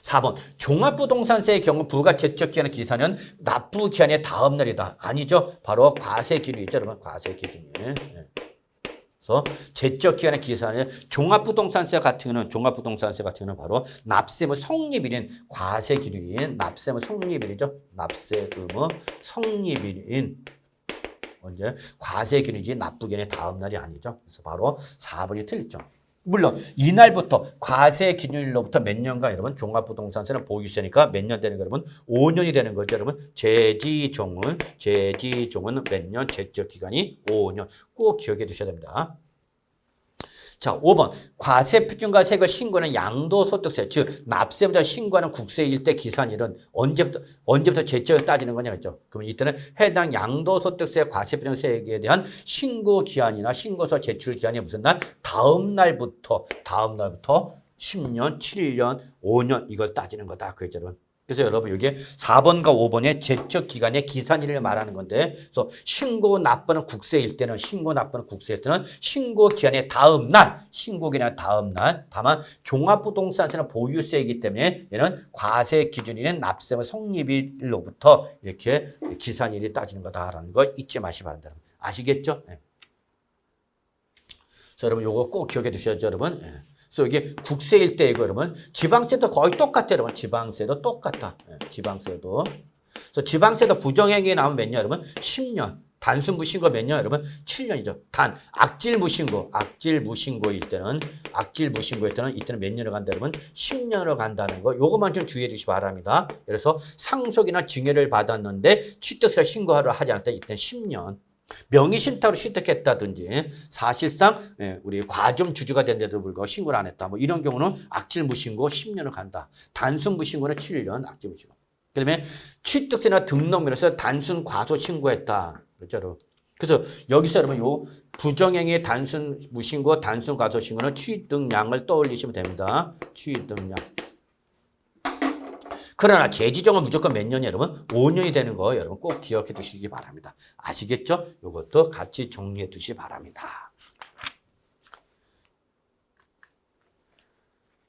4번 종합부동산세의 경우 부가 제적 기한의 기산은 납부 기한의 다음 날이다. 아니죠. 바로 과세 기준이죠. 여러분 과세 기준이. 그래서 제적 기간의 기산에 종합부동산세 같은 경우는 바로 납세의무 성립일인 과세 기준인 납세의무 성립일이죠. 납세의무 성립일인 언제 과세 기준이지 납부 기간의 다음 날이 아니죠. 그래서 바로 4번이 틀리죠. 물론 이날부터 과세 기준일로부터 몇 년간 여러분 종합부동산세는 보유세니까 몇 년 되는 거 여러분 5년이 되는 거죠. 여러분 제지종은 몇 년 제적 기간이 5년 꼭 기억해 두셔야 됩니다. 자, 5번 과세 표준과 세액을 신고하는 양도소득세 즉 납세무자 신고하는 국세일 때 기산일은 언제부터 제적을 따지는 거냐 그죠? 그러면 이때는 해당 양도소득세 과세 표준 세액에 대한 신고 기한이나 신고서 제출 기한이 무슨 날? 다음 날부터 10년, 7년, 5년 이걸 따지는 거다 그죠? 여러분. 그래서 여러분 이게 4번과 5번의 제적 기간의 기산일을 말하는 건데 그래서 신고 납부는 국세일 때는 신고 기한의 다음 날 다만 종합부동산세는 보유세이기 때문에 얘는 과세 기준일인 납세의무 성립일로부터 이렇게 기산일이 따지는 거다라는 거 잊지 마시기 바랍니다. 아시겠죠? 네. 그래서 여러분 요거 꼭 기억해 두셔야죠, 여러분. 네. 그래서 이게 국세일 때 이거 여러분 지방세도 거의 똑같아요, 여러분. 지방세도 똑같아. 지방세도. 그래서 지방세도 부정행위에 나오면 몇 년, 여러분? 10년. 단순 무신고 몇 년, 여러분? 7년이죠. 단 악질 무신고일 때는 이때는 몇 년을 간다, 여러분? 10년을 간다는 거. 요것만 좀 주의해 주시기 바랍니다. 그래서 상속이나 증여를 받았는데 취득세 신고를 하지 않았다. 이때는 10년. 명의신탁으로 취득했다든지 사실상 우리 과점 주주가 된데도 불구하고 신고를 안 했다. 뭐 이런 경우는 악질 무신고 10년을 간다. 단순 무신고는 7년 악질 무신고. 그다음에 취득세나 등록물에서 단순 과소 신고했다. 그렇죠? 그래서 여기서 여러분 요 부정행위의 단순 무신고, 단순 과소 신고는 취득량을 떠올리시면 됩니다. 취득량. 그러나 재지정은 무조건 몇 년이 여러분? 5년이 되는 거 여러분 꼭 기억해 두시기 바랍니다. 아시겠죠? 이것도 같이 정리해 두시기 바랍니다.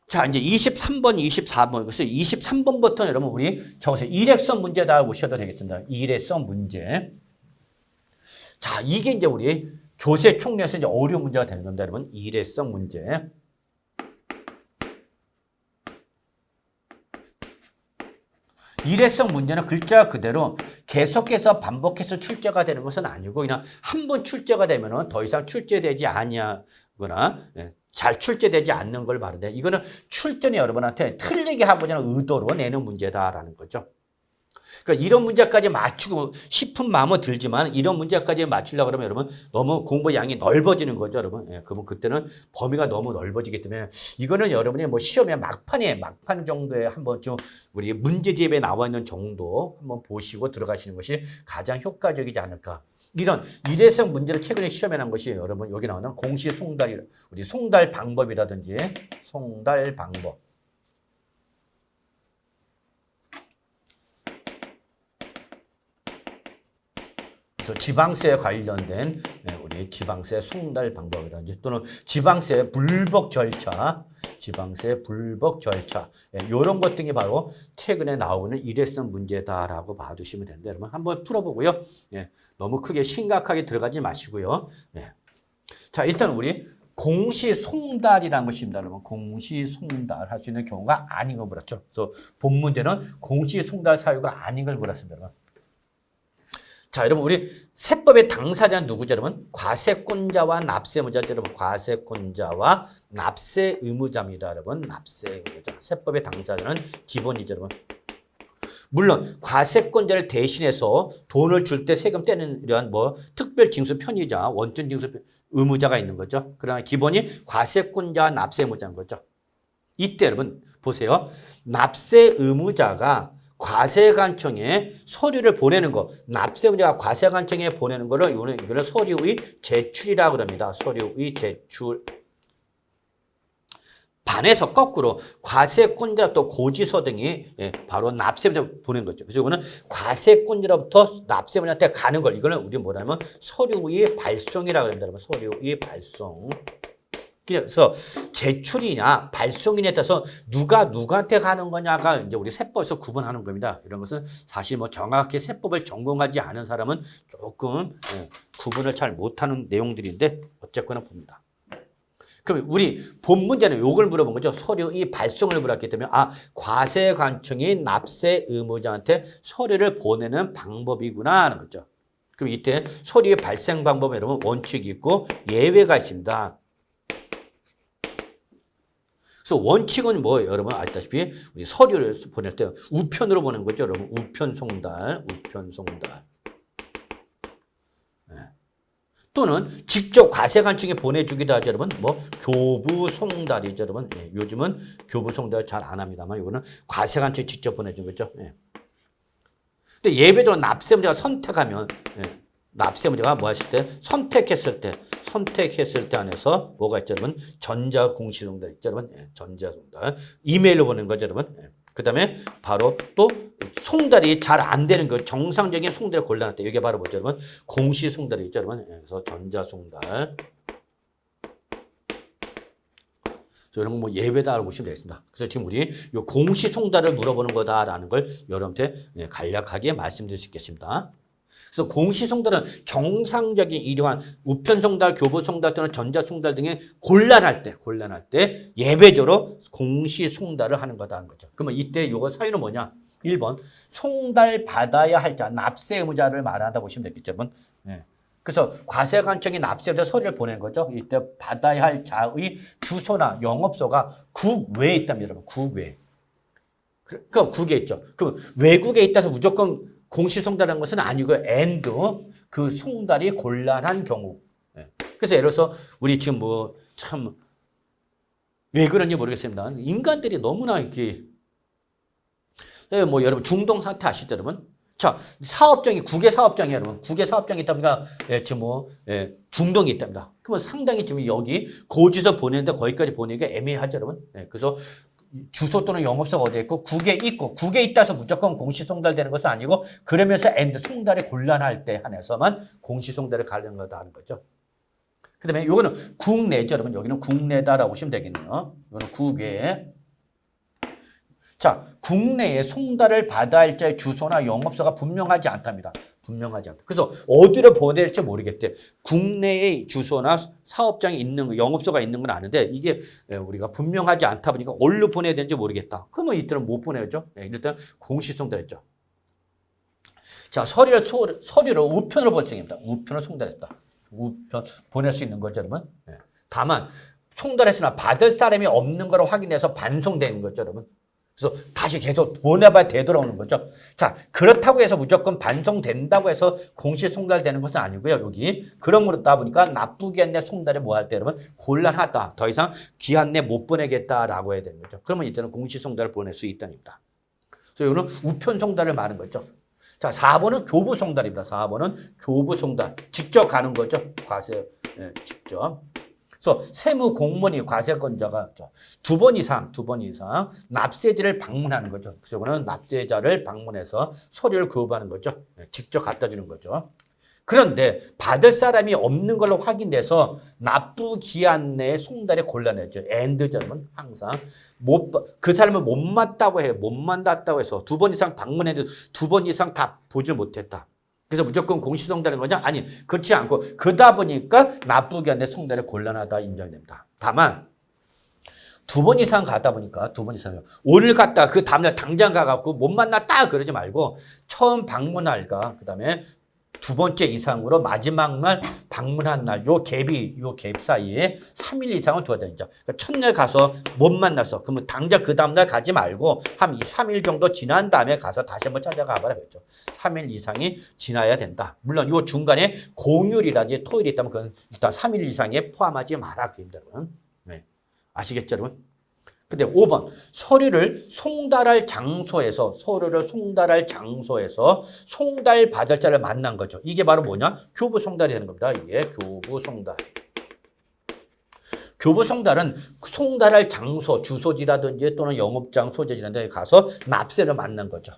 자, 이제 23번, 24번. 그래서 23번부터는 여러분 우리 적으세요. 일회성 문제다 보셔도 되겠습니다. 일회성 문제. 자, 이게 이제 우리 조세 총리에서 이제 어려운 문제가 되는 겁니다, 여러분. 일회성 문제. 일회성 문제는 글자 그대로 계속해서 반복해서 출제가 되는 것은 아니고 그냥 한 번 출제가 되면은 더 이상 출제되지 아니하거나 잘 출제되지 않는 걸 말하는데 이거는 출전이 여러분한테 틀리게 하고자 하는 의도로 내는 문제다라는 거죠. 그러니까 이런 문제까지 맞추고 싶은 마음은 들지만 이런 문제까지 맞추려고 그러면 여러분 너무 공부 양이 넓어지는 거죠, 여러분. 예, 그러면 그때는 범위가 너무 넓어지기 때문에 이거는 여러분이 뭐 시험에 막판 정도에 한번 좀 우리 문제집에 나와 있는 정도 한번 보시고 들어가시는 것이 가장 효과적이지 않을까. 이런 일회성 문제를 최근에 시험에 난 것이 여러분 여기 나오는 공시 송달, 우리 송달 방법이라든지 송달 방법. 그래서 지방세 관련된 우리 지방세 송달 방법이라든지 또는 지방세 불복 절차, 지방세 불복 절차 이런 것 등이 바로 최근에 나오는 일회성 문제다라고 봐주시면 되는데 여러분 한번 풀어보고요. 너무 크게 심각하게 들어가지 마시고요. 자, 일단 우리 공시송달이라는 것입니다. 여러분 공시송달 할 수 있는 경우가 아닌 걸 물었죠. 그래서 본 문제는 공시송달 사유가 아닌 걸 물었습니다. 여러분. 자, 여러분 우리 세법의 당사자는 누구죠, 여러분? 과세권자와 납세의무자죠, 여러분. 과세권자와 납세의무자입니다, 여러분. 납세의무자. 세법의 당사자는 기본이죠, 여러분. 물론 과세권자를 대신해서 돈을 줄 때 세금 떼는 이러한 뭐 특별 징수 편의자, 원천 징수 의무자가 있는 거죠. 그러나 기본이 과세권자와 납세의무자인 거죠. 이때 여러분 보세요. 납세의무자가 과세관청에 서류를 보내는 거, 납세의무자가 과세관청에 보내는 거를 이거를 서류의 제출이라고 합니다. 서류의 제출. 반해서 거꾸로 과세권자 또 고지서 등이 바로 납세의무자 보내는 거죠. 그래서 이거는 과세권자로부터 납세의무자한테 가는 걸 이거는 우리 뭐냐면 서류의 발송이라고 합니다. 여러분 서류의 발송. 그래서 제출이냐 발송이냐에 따라서 누가 누구한테 가는 거냐가 이제 우리 세법에서 구분하는 겁니다. 이런 것은 사실 뭐 정확히 세법을 전공하지 않은 사람은 조금 구분을 잘 못하는 내용들인데 어쨌거나 봅니다. 그럼 우리 본 문제는 요걸 물어본 거죠. 서류의 발송을 물었기 때문에 과세관청이 납세 의무자한테 서류를 보내는 방법이구나 하는 거죠. 그럼 이때 서류의 발생 방법에 여러분 원칙이 있고 예외가 있습니다. 그래서 원칙은 뭐 여러분 아시다시피 우리 서류를 보낼 때 우편으로 보낸 거죠, 여러분. 우편 송달. 또는 직접 과세관청에 보내주기도 하죠, 여러분. 뭐 교부 송달이죠, 여러분. 요즘은 교부 송달 잘 안 합니다만 이거는 과세관청에 직접 보내준 거죠. 근데 예배적으로 납세의무자가 선택하면 납세의무자가 뭐 했을 때 선택했을 때 안에서 뭐가 있죠, 여러분? 전자공시송달 있죠, 여러분? 전자송달. 이메일로 보내는 거죠, 여러분? 그 다음에 바로 또 송달이 잘 안 되는 거 정상적인 송달을 곤란할 때 이게 바로 뭐죠, 여러분? 공시송달이 있죠, 여러분? 그래서 전자송달. 이런 거 뭐 예외다 알고 보시면 되겠습니다. 그래서 지금 우리 이 공시송달을 물어보는 거다라는 걸 여러분한테 간략하게 말씀드릴 수 있겠습니다. 그래서 공시송달은 정상적인 이러한 우편송달, 교부송달 또는 전자송달 등의 곤란할 때 예외적으로 공시송달을 하는 거다는 거죠. 그러면 이때 요거 사유는 뭐냐? 1번 송달 받아야 할 자, 납세 의무자를 말한다 보시면 되겠죠. 그래서 과세관청이 납세의무자 서류를 보내는 거죠. 이때 받아야 할 자의 주소나 영업소가 국외에 있답니다. 여러분. 국외. 그러니까 국외에 있죠. 그럼 외국에 있다서 무조건 공시송달하는 것은 아니고 and 그 송달이 곤란한 경우. 그래서 예를 들어서 우리 지금 뭐 참 왜 그런지 모르겠습니다. 인간들이 너무나 이렇게 뭐 여러분 중동 사태 아시죠, 여러분? 자, 사업장이 국외 사업장이 여러분 국외 사업장이 있다 보니까 지금 뭐 중동이 있답니다. 그러면 상당히 지금 여기 고지서 보내는데 거기까지 보내기가 애매하죠, 여러분. 그래서 주소 또는 영업소가 어디에 있고 국에 있고 국에 있다서 무조건 공시송달되는 것은 아니고 그러면서 and 송달이 곤란할 때 한해서만 공시송달을 가르는 거다 하는 거죠. 그 다음에 요거는 국내죠. 여러분 여기는 국내다라고 보시면 되겠네요. 이거는 국외. 자, 국내에 송달을 받아야 할 자의 주소나 영업소가 분명하지 않답니다. 분명하지 않다. 그래서 어디로 보낼지 모르겠대. 국내의 주소나 사업장이 있는 거, 영업소가 있는 건 아는데 이게 우리가 분명하지 않다 보니까 어디로 보내야 되는지 모르겠다. 그러면 이때는 못 보내죠. 일단 공시송달했죠. 자, 서류를 우편으로 발송합니다. 우편을 송달했다. 우편 보낼 수 있는 거죠, 여러분. 다만 송달했으나 받을 사람이 없는 걸 확인해서 반송되는 거죠, 여러분. 그래서 다시 계속 보내봐야 되돌아오는 거죠. 자, 그렇다고 해서 무조건 반송된다고 해서 공시송달되는 것은 아니고요. 여기 그런 거다 보니까 납부기한 내 송달에 뭐 할 때 여러분 곤란하다. 더 이상 기한 내 못 보내겠다라고 해야 되는 거죠. 그러면 이때는 공시송달을 보낼 수 있다입니다. 그래서 이거는 우편송달을 말하는 거죠. 자, 4번은 교부송달입니다. 4번은 교부송달. 직접 가는 거죠. 과세 직접. 그래서 세무 공무원이 과세권자가 두 번 이상 납세지를 방문하는 거죠. 그래서 이거는 납세자를 방문해서 서류를 교부하는 거죠. 직접 갖다 주는 거죠. 그런데 받을 사람이 없는 걸로 확인돼서 납부 기한 내에 송달이 곤란해져. 엔드점은 항상 그 사람을 못 만났다고 해요. 못 만났다고 해서 두 번 이상 방문했는데 두 번 이상 다 보지 못했다. 그래서 무조건 공시송달인 거냐? 아니, 그렇지 않고 그러다 보니까 납부 기한 내 송달이 곤란하다 인정됩니다. 다만 두 번 이상 가다 보니까 두 번 이상 오늘 갔다 그 다음날 당장 가갖고 못 만났다 그러지 말고 처음 방문할까 그다음에 두 번째 이상으로 마지막 날 방문한 날 요 갭 사이에 3일 이상은 둬야 되죠. 그러니까 첫날 가서 못 만났어. 그러면 당장 그 다음날 가지 말고 한 3일 정도 지난 다음에 가서 다시 한번 찾아가 봐라 그랬죠. 3일 이상이 지나야 된다. 물론 요 중간에 공휴일이라든지 토요일이 있다면 그건 일단 3일 이상에 포함하지 마라 그럽니다, 여러분. 네. 아시겠죠, 여러분? 근데 5번 서류를 송달할 장소에서 송달 받을 자를 만난 거죠. 이게 바로 뭐냐? 교부 송달이 되는 겁니다. 이게 교부 송달. 교부 송달은 송달할 장소, 주소지라든지 또는 영업장 소재지라든지 가서 납세를 만난 거죠.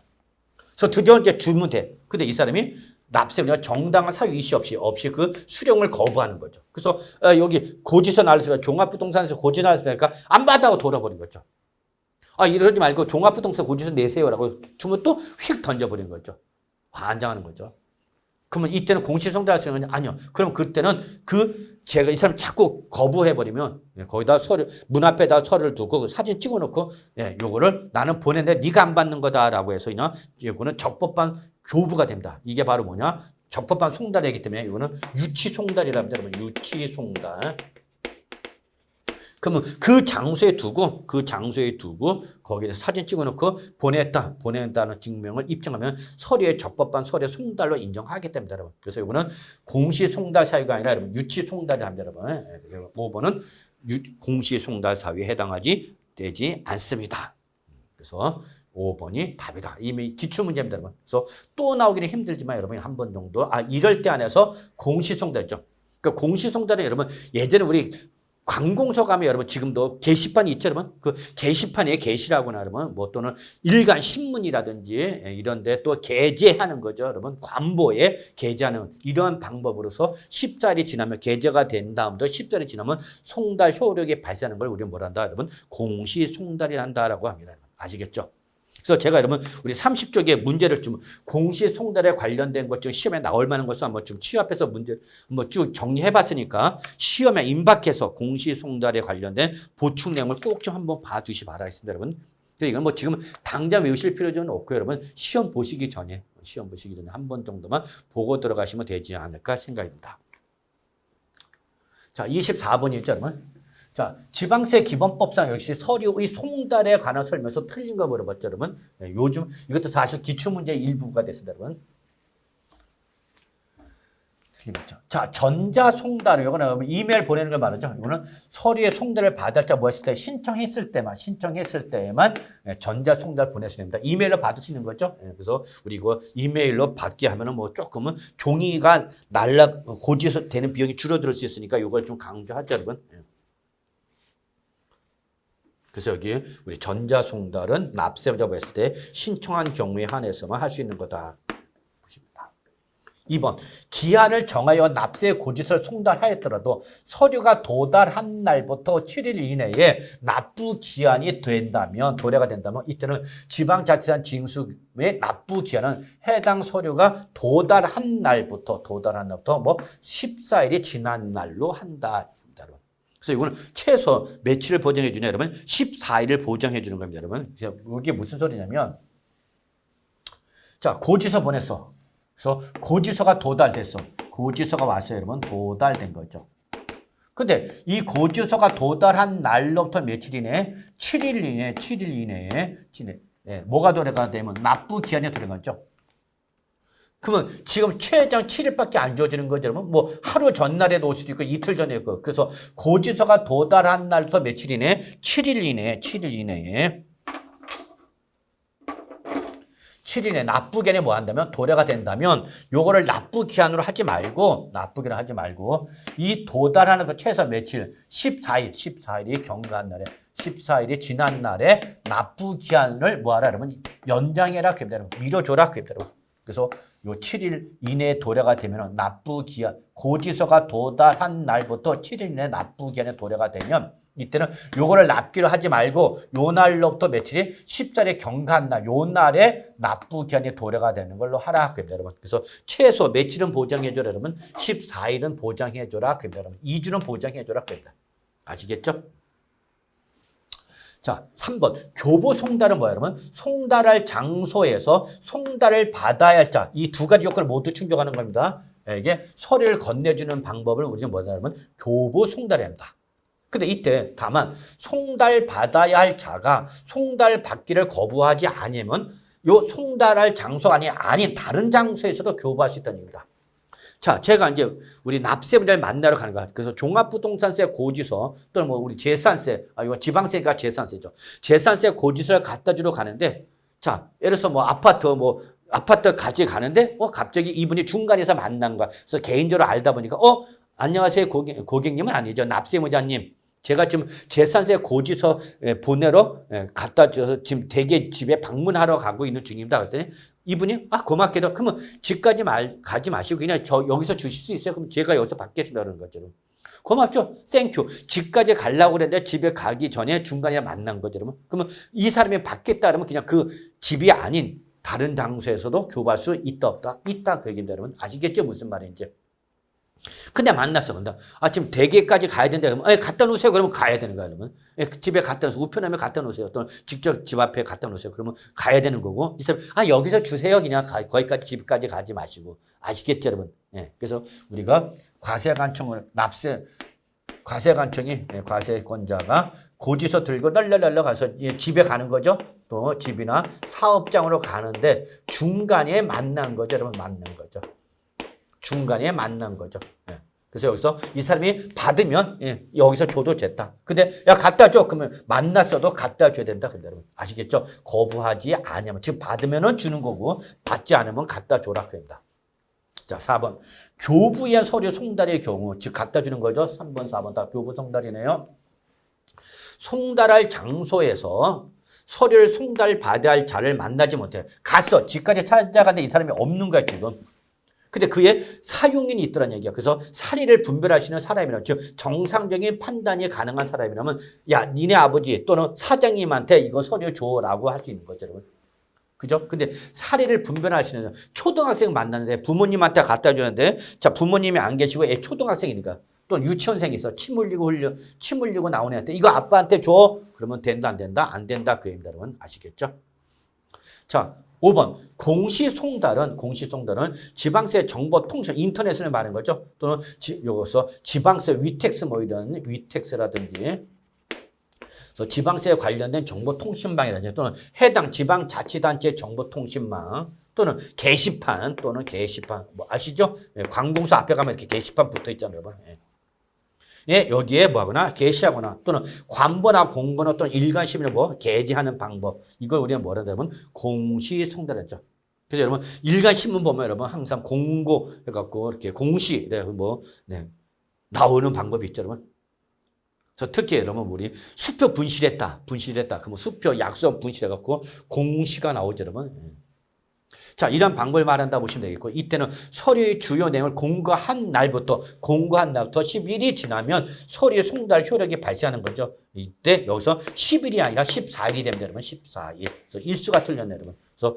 그래서 드디어 이제 주면 돼. 근데 이 사람이 납세가 정당한 사유 이시 없이 그 수령을 거부하는 거죠. 그래서 여기 고지서 나왔으니까 종합부동산에서 고지서 나왔으니까 안 받아고 돌아버린 거죠. 이러지 말고 종합부동산 고지서 내세요라고 주면 또 휙 던져버린 거죠. 환장하는 거죠. 그러면 이때는 공시송달할 수 있는 거냐? 아니요. 그럼 그때는 제가 이 사람 자꾸 거부해버리면 거기다 문 앞에다 서류를 두고 사진 찍어놓고 요거를 나는 보냈는데 네가 안 받는 거다라고 해서 이거는 적법한 교부가 됩니다. 이게 바로 뭐냐? 적법한 송달이기 때문에 이거는 유치송달이랍니다. 여러분 유치송달. 그러면 그 장소에 두고 거기에 사진 찍어놓고 보낸다는 증명을 입증하면 서류의 적법한 서류의 송달로 인정하기 때문에 여러분. 그래서 이거는 공시송달 사유가 아니라 여러분 유치송달이 합니다, 여러분. 5번은 공시송달 사유에 되지 않습니다. 그래서 5번이 답이다. 이미 기출문제입니다, 여러분. 그래서 또 나오기는 힘들지만 여러분이 한 번 정도 이럴 때 안에서 공시송달이죠. 그러니까 공시송달은 여러분 예전에 우리 관공서 가면 여러분 지금도 게시판이 있죠, 여러분. 그 게시판에 게시라고나 여러분 뭐 또는 일간 신문이라든지 이런 데 또 게재하는 거죠, 여러분. 관보에 게재하는 이러한 방법으로서 10살이 지나면 게재가 된 다음부터 10살이 지나면 송달 효력이 발생하는 걸 우리는 뭐란다, 여러분? 공시송달이 한다라고 합니다. 아시겠죠? 그래서 제가 여러분 우리 30쪽의 문제를 좀 공시송달에 관련된 것 중 시험에 나올 만한 것을 한번 좀 취합해서 문제 한번 쭉 정리해 봤으니까 시험에 임박해서 공시송달에 관련된 보충 내용을 꼭 좀 한번 봐주시 바라겠습니다, 여러분. 이건 뭐 지금 당장 외우실 필요는 없고요, 여러분. 시험 보시기 전에 한 번 정도만 보고 들어가시면 되지 않을까 생각입니다. 자, 24번이죠, 여러분. 자, 지방세 기본법상 역시 서류의 송달에 관한 설명에서 틀린 거 물어봤죠, 여러분. 요즘 이것도 사실 기출문제의 일부가 됐습니다, 여러분. 틀리겠죠. 자, 전자송달, 이거는 이메일 보내는 걸 말하죠. 이거는 서류의 송달을 받을 자 뭐 했을 때 신청했을 때만 전자송달 보낼 수 됩니다. 이메일로 받을 수 있는 거죠. 그래서 우리 이거 이메일로 받게 하면은 뭐 조금은 종이가 고지서 되는 비용이 줄어들 수 있으니까 이걸 좀 강조하죠, 여러분. 그래서 여기 우리 전자송달은 납세자가 했을 때 신청한 경우에 한해서만 할 수 있는 거다. 보십니다. 2번 기한을 정하여 납세 고지서를 송달하였더라도 서류가 도달한 날부터 7일 이내에 납부 기한이 된다면 도래가 된다면 이때는 지방자치단 징수의 납부 기한은 해당 서류가 도달한 날부터 뭐 14일이 지난 날로 한다. 그래서 이거는 최소 며칠을 보장해 주냐 여러분? 14일을 보장해 주는 겁니다, 여러분. 이게 무슨 소리냐면 자, 고지서 보냈어. 그래서 고지서가 도달됐어. 고지서가 왔어요, 여러분. 도달된 거죠. 근데 이 고지서가 도달한 날로부터 며칠 이내에 7일 이내에 뭐가 도래가 되면 납부 기한이 도래가죠. 그러면 지금 최장 7일밖에 안 주어지는 거죠, 여러분. 뭐 하루 전날에도 올 수도 있고 이틀 전에 있고. 그래서 고지서가 도달한 날부터 며칠 이내에 7일 이내에 납부 기한이 뭐 한다면 도래가 된다면 요거를 납부 기한으로 하지 말고 이 도달하는 그 최소 며칠 14일이 경과한 날에 14일이 지난 날에 납부 기한을 뭐 하라 그러면 연장해라 그럽니다. 미뤄줘라 그럽니다. 그래서 요 7일 이내에 도래가 되면 납부 기한 고지서가 도달한 날부터 7일 이내 납부 기한에 도래가 되면 이때는 요거를 납기를 하지 말고 요 날로부터 며칠이 14일에 경과한 날 요 날에 납부 기한이 도래가 되는 걸로 하라 그럽니다, 여러분. 그래서 최소 며칠은 보장해줘라 여러분. 14일은 보장해줘라 그럽니다, 여러분. 2주는 보장해줘라 그럽니다. 아시겠죠? 자, 3번. 교부 송달은 뭐야, 여러분? 송달할 장소에서 송달을 받아야 할 자. 이 두 가지 요건을 모두 충족하는 겁니다. 이게 서류를 건네주는 방법을 우리는 뭐냐, 여러분? 교부 송달이라 합니다. 근데 이때 다만 송달 받아야 할 자가 송달 받기를 거부하지 않으면 요 송달할 장소가 아닌 다른 장소에서도 교부할 수 있다는 얘기입니다. 자, 제가 이제 우리 납세자를 만나러 가는 거야. 그래서 종합부동산세 고지서 또는 뭐 우리 재산세, 이거 지방세가 재산세죠. 재산세 고지서를 갖다 주러 가는데, 자, 예를 들어서 뭐 아파트 같이 가는데, 갑자기 이분이 중간에서 만난 거야. 그래서 개인적으로 알다 보니까, 안녕하세요, 고객님은 아니죠. 납세무자님. 제가 지금 재산세 고지서 보내러 갖다 줘서 지금 댁에 집에 방문하러 가고 있는 중입니다. 그랬더니 이분이 고맙게도 그러면 집까지 가지 마시고 그냥 여기서 주실 수 있어요? 그럼 제가 여기서 받겠습니다. 그러는 거죠. 고맙죠? 땡큐. 집까지 가려고 그랬는데 집에 가기 전에 중간에 만난 거죠. 그러면 이 사람이 받겠다 그러면 그냥 그 집이 아닌 다른 장소에서도 교부할 수 있다 없다? 있다 그 얘기입니다. 여러분 아시겠죠? 무슨 말인지. 근데 만났어. 근데 지금 대게까지 가야 된다. 그러면 갖다 놓으세요. 그러면 가야 되는 거야. 그러면 집에 갖다 놓으세요. 우편함에 갖다 놓으세요. 또는 직접 집 앞에 갖다 놓으세요. 그러면 가야 되는 거고. 이 사람 여기서 주세요. 그냥 거기까지 집까지 가지 마시고. 아시겠죠, 여러분? 그래서 우리가 과세관청이 과세권자가 고지서 들고 널널널 가서 집에 가는 거죠. 또 집이나 사업장으로 가는데 중간에 만난 거죠. 여러분 만난 거죠. 중간에 만난 거죠. 그래서 여기서 이 사람이 받으면 여기서 줘도 됐다. 근데 갖다 줘. 그러면 만났어도 갖다 줘야 된다. 근데 여러분 아시겠죠? 거부하지 않으면 지금 받으면은 주는 거고 받지 않으면 갖다 줘라 그런다. 자, 4번. 교부에 의한 서류 송달의 경우 즉 갖다 주는 거죠. 3번, 4번 다 교부 송달이네요. 송달할 장소에서 서류를 송달받아야 할 자를 만나지 못해. 갔어. 집까지 찾아갔는데 이 사람이 없는 거야 지금. 근데 그의 사용인이 있더란 얘기야. 그래서 사리를 분별하시는 사람이라면, 즉 정상적인 판단이 가능한 사람이라면 니네 아버지 또는 사장님한테 이거 서류 줘라고 할 수 있는 거죠. 여러분. 그죠? 근데 사리를 분별하시는 초등학생 만났는데 부모님한테 갖다 주는데 자 부모님이 안 계시고 애 초등학생이니까 또 유치원생이 있어. 침 흘리고 나온 애한테 이거 아빠한테 줘. 그러면 된다 안 된다? 안 된다 그 얘기입니다. 여러분 아시겠죠? 자 5번 공시송달은 지방세 정보통신 인터넷을 말하는 거죠. 또는 요거서 지방세 위택스 뭐 이런 위택스라든지 그래서 지방세에 관련된 정보통신망이라든지 또는 해당 지방자치단체 정보통신망 또는 게시판 뭐 아시죠? 관공서 앞에 가면 이렇게 게시판 붙어 있잖아요, 여러분. 여기에 뭐하거나 게시하거나 또는 관보나 공보나 또는 일간시민을 게재하는 방법 이걸 우리가 뭐라 하면 공시송달하죠. 그래서 여러분 일간신문 보면 여러분 항상 공고 해갖고 이렇게 공시 나오는 방법이 있죠, 여러분. 그래서 특히 여러분 우리 수표 분실했다. 그러면 수표 약속 분실해갖고 공시가 나오죠, 여러분. 자, 이런 방법을 말한다 보시면 되겠고, 이때는 서류의 주요 내용을 공고한 날부터 10일이 지나면 서류의 송달 효력이 발생하는 거죠. 이때 여기서 10일이 아니라 14일이 됩니다, 여러분. 14일. 그래서 일수가 틀렸네, 여러분. 그래서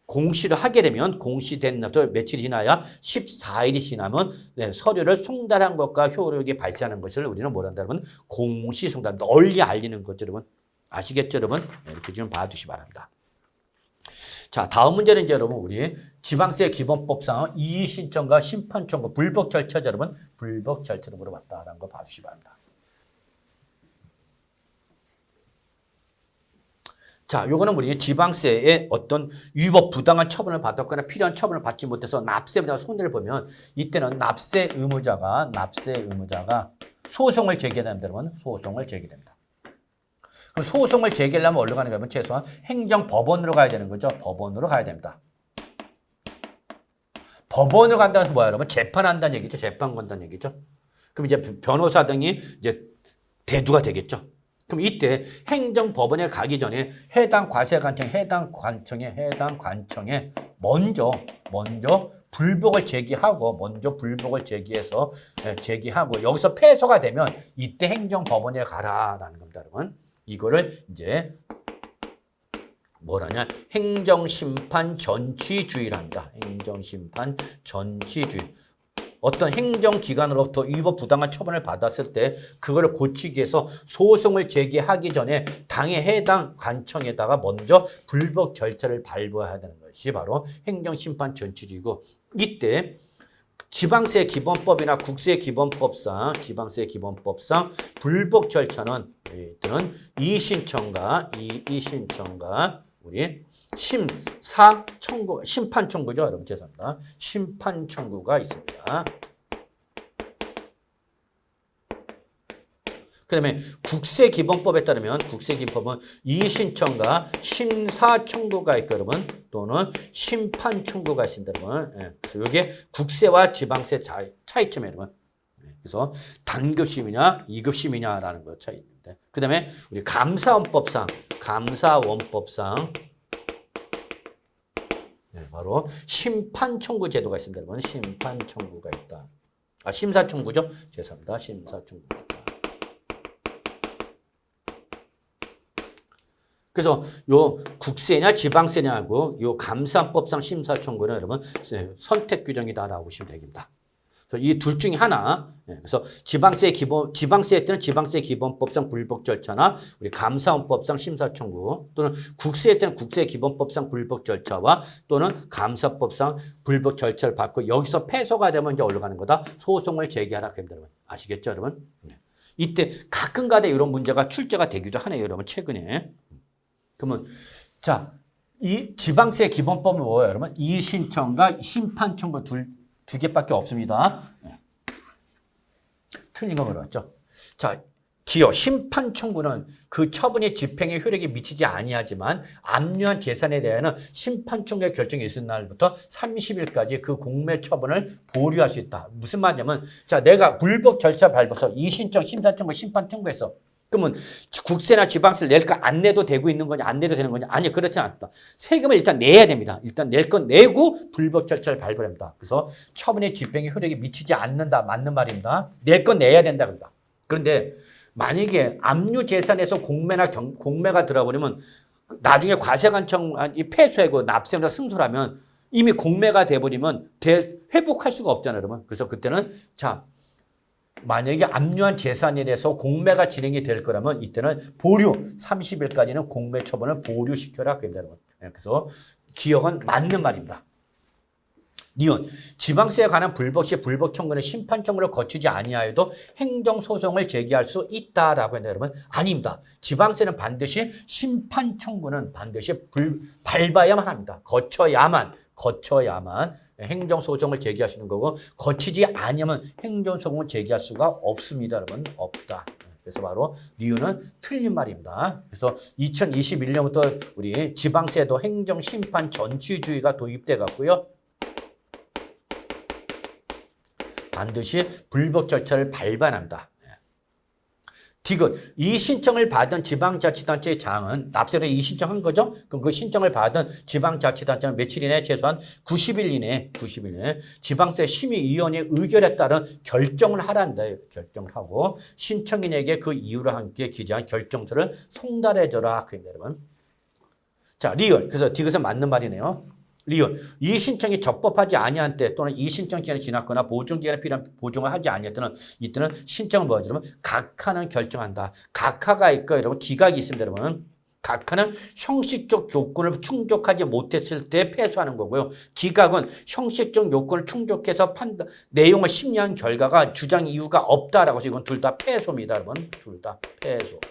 공시를 하게 되면 공시된 날부터 며칠이 지나야 14일이 지나면 서류를 송달한 것과 효력이 발생하는 것을 우리는 뭐라 한다, 여러분? 공시 송달. 널리 알리는 거죠, 여러분. 아시겠죠, 여러분? 이렇게 좀 봐두시기 바랍니다. 자, 다음 문제는 이제 여러분 우리 지방세 기본법상 이의 신청과 심판 청구 불복 절차죠, 여러분. 불복 절차로 물어봤다라는 거 봐주시기 바랍니다. 자, 요거는 우리 지방세에 어떤 위법 부당한 처분을 받았거나 필요한 처분을 받지 못해서 납세 의무자가 손해를 보면 이때는 납세 의무자가 소송을 제기합니다, 여러분. 소송을 제기됩니다. 그럼 소송을 제기하려면 어디로 가는 거냐면 최소한 행정법원으로 가야 되는 거죠. 법원으로 가야 됩니다. 법원으로 간다는 것은 뭐야, 여러분? 재판한다는 얘기죠. 재판 건다는 얘기죠. 그럼 이제 변호사 등이 이제 대두가 되겠죠. 그럼 이때 행정법원에 가기 전에 해당 과세관청, 해당 관청에 먼저 불복을 제기하고 여기서 패소가 되면 이때 행정법원에 가라라는 겁니다, 여러분. 이거를 이제 뭐라냐? 행정심판 전치주의랍니다. 행정심판 전치주의. 어떤 행정기관으로부터 위법 부당한 처분을 받았을 때 그거를 고치기 위해서 소송을 제기하기 전에 당의 해당 관청에다가 먼저 불복 절차를 밟아야 되는 것이 바로 행정심판 전치주의고, 이때 지방세 기본법이나 국세 기본법상 불복 절차는 이의신청과 우리 심판 청구죠, 여러분. 죄송합니다. 심판 청구가 있습니다. 그다음에 국세기본법에 따르면 국세기본법은 이의신청과 심사청구가 있고, 여러분, 또는 심판청구가 있습니다, 여러분. 그래서 이게 국세와 지방세 차이점이에요, 여러분. 그래서 단급심이냐 2급심이냐라는 거 차이 있는데, 그다음에 우리 감사원법상 바로 심판청구 제도가 있습니다, 여러분. 심판청구가 있다. 심사청구죠. 죄송합니다. 심사청구가 있다. 그래서 요 국세냐 지방세냐하고 요 감사법상 심사청구는 여러분 선택 규정이다라고 보시면 되겠습니다. 그래서 이 둘 중에 하나. 그래서 지방세 때는 지방세 기본법상 불복 절차나 우리 감사원법상 심사청구, 또는 국세 때는 국세 기본법상 불복 절차와 또는 감사법상 불복 절차를 받고 여기서 패소가 되면 이제 올라가는 거다. 소송을 제기하라 됩니다, 여러분. 아시겠죠, 여러분? 이때 가끔가다 이런 문제가 출제가 되기도 하네요, 여러분. 최근에. 그러면 자, 이 지방세 기본법은 뭐예요, 여러분? 이의신청과 심판청구 두 개밖에 없습니다. 틀린 거 물어봤죠. 자, 기여 심판청구는 그 처분의 집행에 효력이 미치지 아니하지만 압류한 재산에 대해서는 심판청구의 결정이 있을 날부터 30일까지 그 공매 처분을 보류할 수 있다. 무슨 말이냐면, 자, 내가 불복 절차 밟아서 이의신청, 심사청구, 심판청구했어. 그러면 국세나 지방세를 낼까 안 내도 되고 있는 거냐, 안 내도 되는 거냐? 아니, 그렇지 않다. 세금을 일단 내야 됩니다. 일단 낼 건 내고 불복 절차를 밟아야 합니다. 그래서 처분의 집행에 효력이 미치지 않는다. 맞는 말입니다. 낼 건 내야 된다. 그런다. 그런데 만약에 압류 재산에서 공매가 들어버리면 나중에 과세관청이 패소하고 납세자 승소하면 이미 공매가 돼버리면 회복할 수가 없잖아요, 여러분. 그래서 그때는 자, 만약에 압류한 재산에 대해서 공매가 진행이 될 거라면 이때는 보류 30일까지는 공매 처분을 보류시켜라. 여러분. 그래서 기억은 맞는 말입니다. 니은 지방세에 관한 불복 시 불복 청구는 심판 청구를 거치지 아니하여도 행정소송을 제기할 수 있다라고 했는데 여러분 아닙니다. 지방세는 반드시 심판 청구는 반드시 밟아야만 합니다. 거쳐야만 행정소송을 제기할 수 있는 거고 거치지 아니하면 행정소송을 제기할 수가 없습니다. 여러분 없다. 그래서 바로 니은은 틀린 말입니다. 그래서 2021년부터 우리 지방세도 행정심판 전치주의가 도입돼 갔고요. 반드시 불복 절차를 밟아야 합니다. 디귿. 이 신청을 받은 지방자치단체의 장은 납세를 이 신청한 거죠? 그럼 그 신청을 받은 지방자치단체는 며칠 이내 최소한 90일 이내 지방세 심의위원회의 의결에 따른 결정을 하란다. 결정을 하고 신청인에게 그 이유를 함께 기재한 결정서를 송달해줘라. 그입니다, 여러분. 자, 리을. 그래서 디귿은 맞는 말이네요. 리을. 이 신청이 적법하지 아니한 때 또는 이 신청 기간이 지났거나 보증 기간에 필요한 보증을 하지 아니할 때는 이때는 신청을 뭐하죠? 여러분? 각하는 결정한다. 각하가 있고 여러분 기각이 있습니다, 여러분. 각하는 형식적 조건을 충족하지 못했을 때 패소하는 거고요. 기각은 형식적 요건을 충족해서 판단 내용을 심리한 결과가 주장 이유가 없다라고 해서 이건 둘 다 패소입니다, 여러분. 둘 다 패소.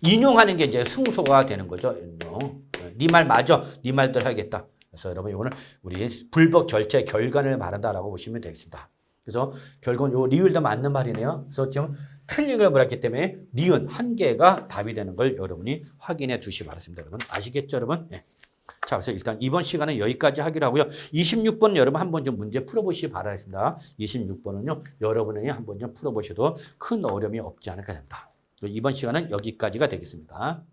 인용하는 게 이제 승소가 되는 거죠. 인용. 네 말 맞아. 네 말대로 하겠다. 그래서 여러분 이거는 우리 불법 절차의 결과를 말한다라고 보시면 되겠습니다. 그래서 결국은 요 리을도 맞는 말이네요. 그래서 지금 틀린 걸 몰았기 때문에 니은 한 개가 답이 되는 걸 여러분이 확인해 두시기 바랍니다. 여러분 아시겠죠, 여러분? 네. 자, 그래서 일단 이번 시간은 여기까지 하기로 하고요. 26번 여러분 한번 좀 문제 풀어보시기 바라겠습니다. 26번은요, 여러분이 한번 좀 풀어보셔도 큰 어려움이 없지 않을까 합니다. 이번 시간은 여기까지가 되겠습니다.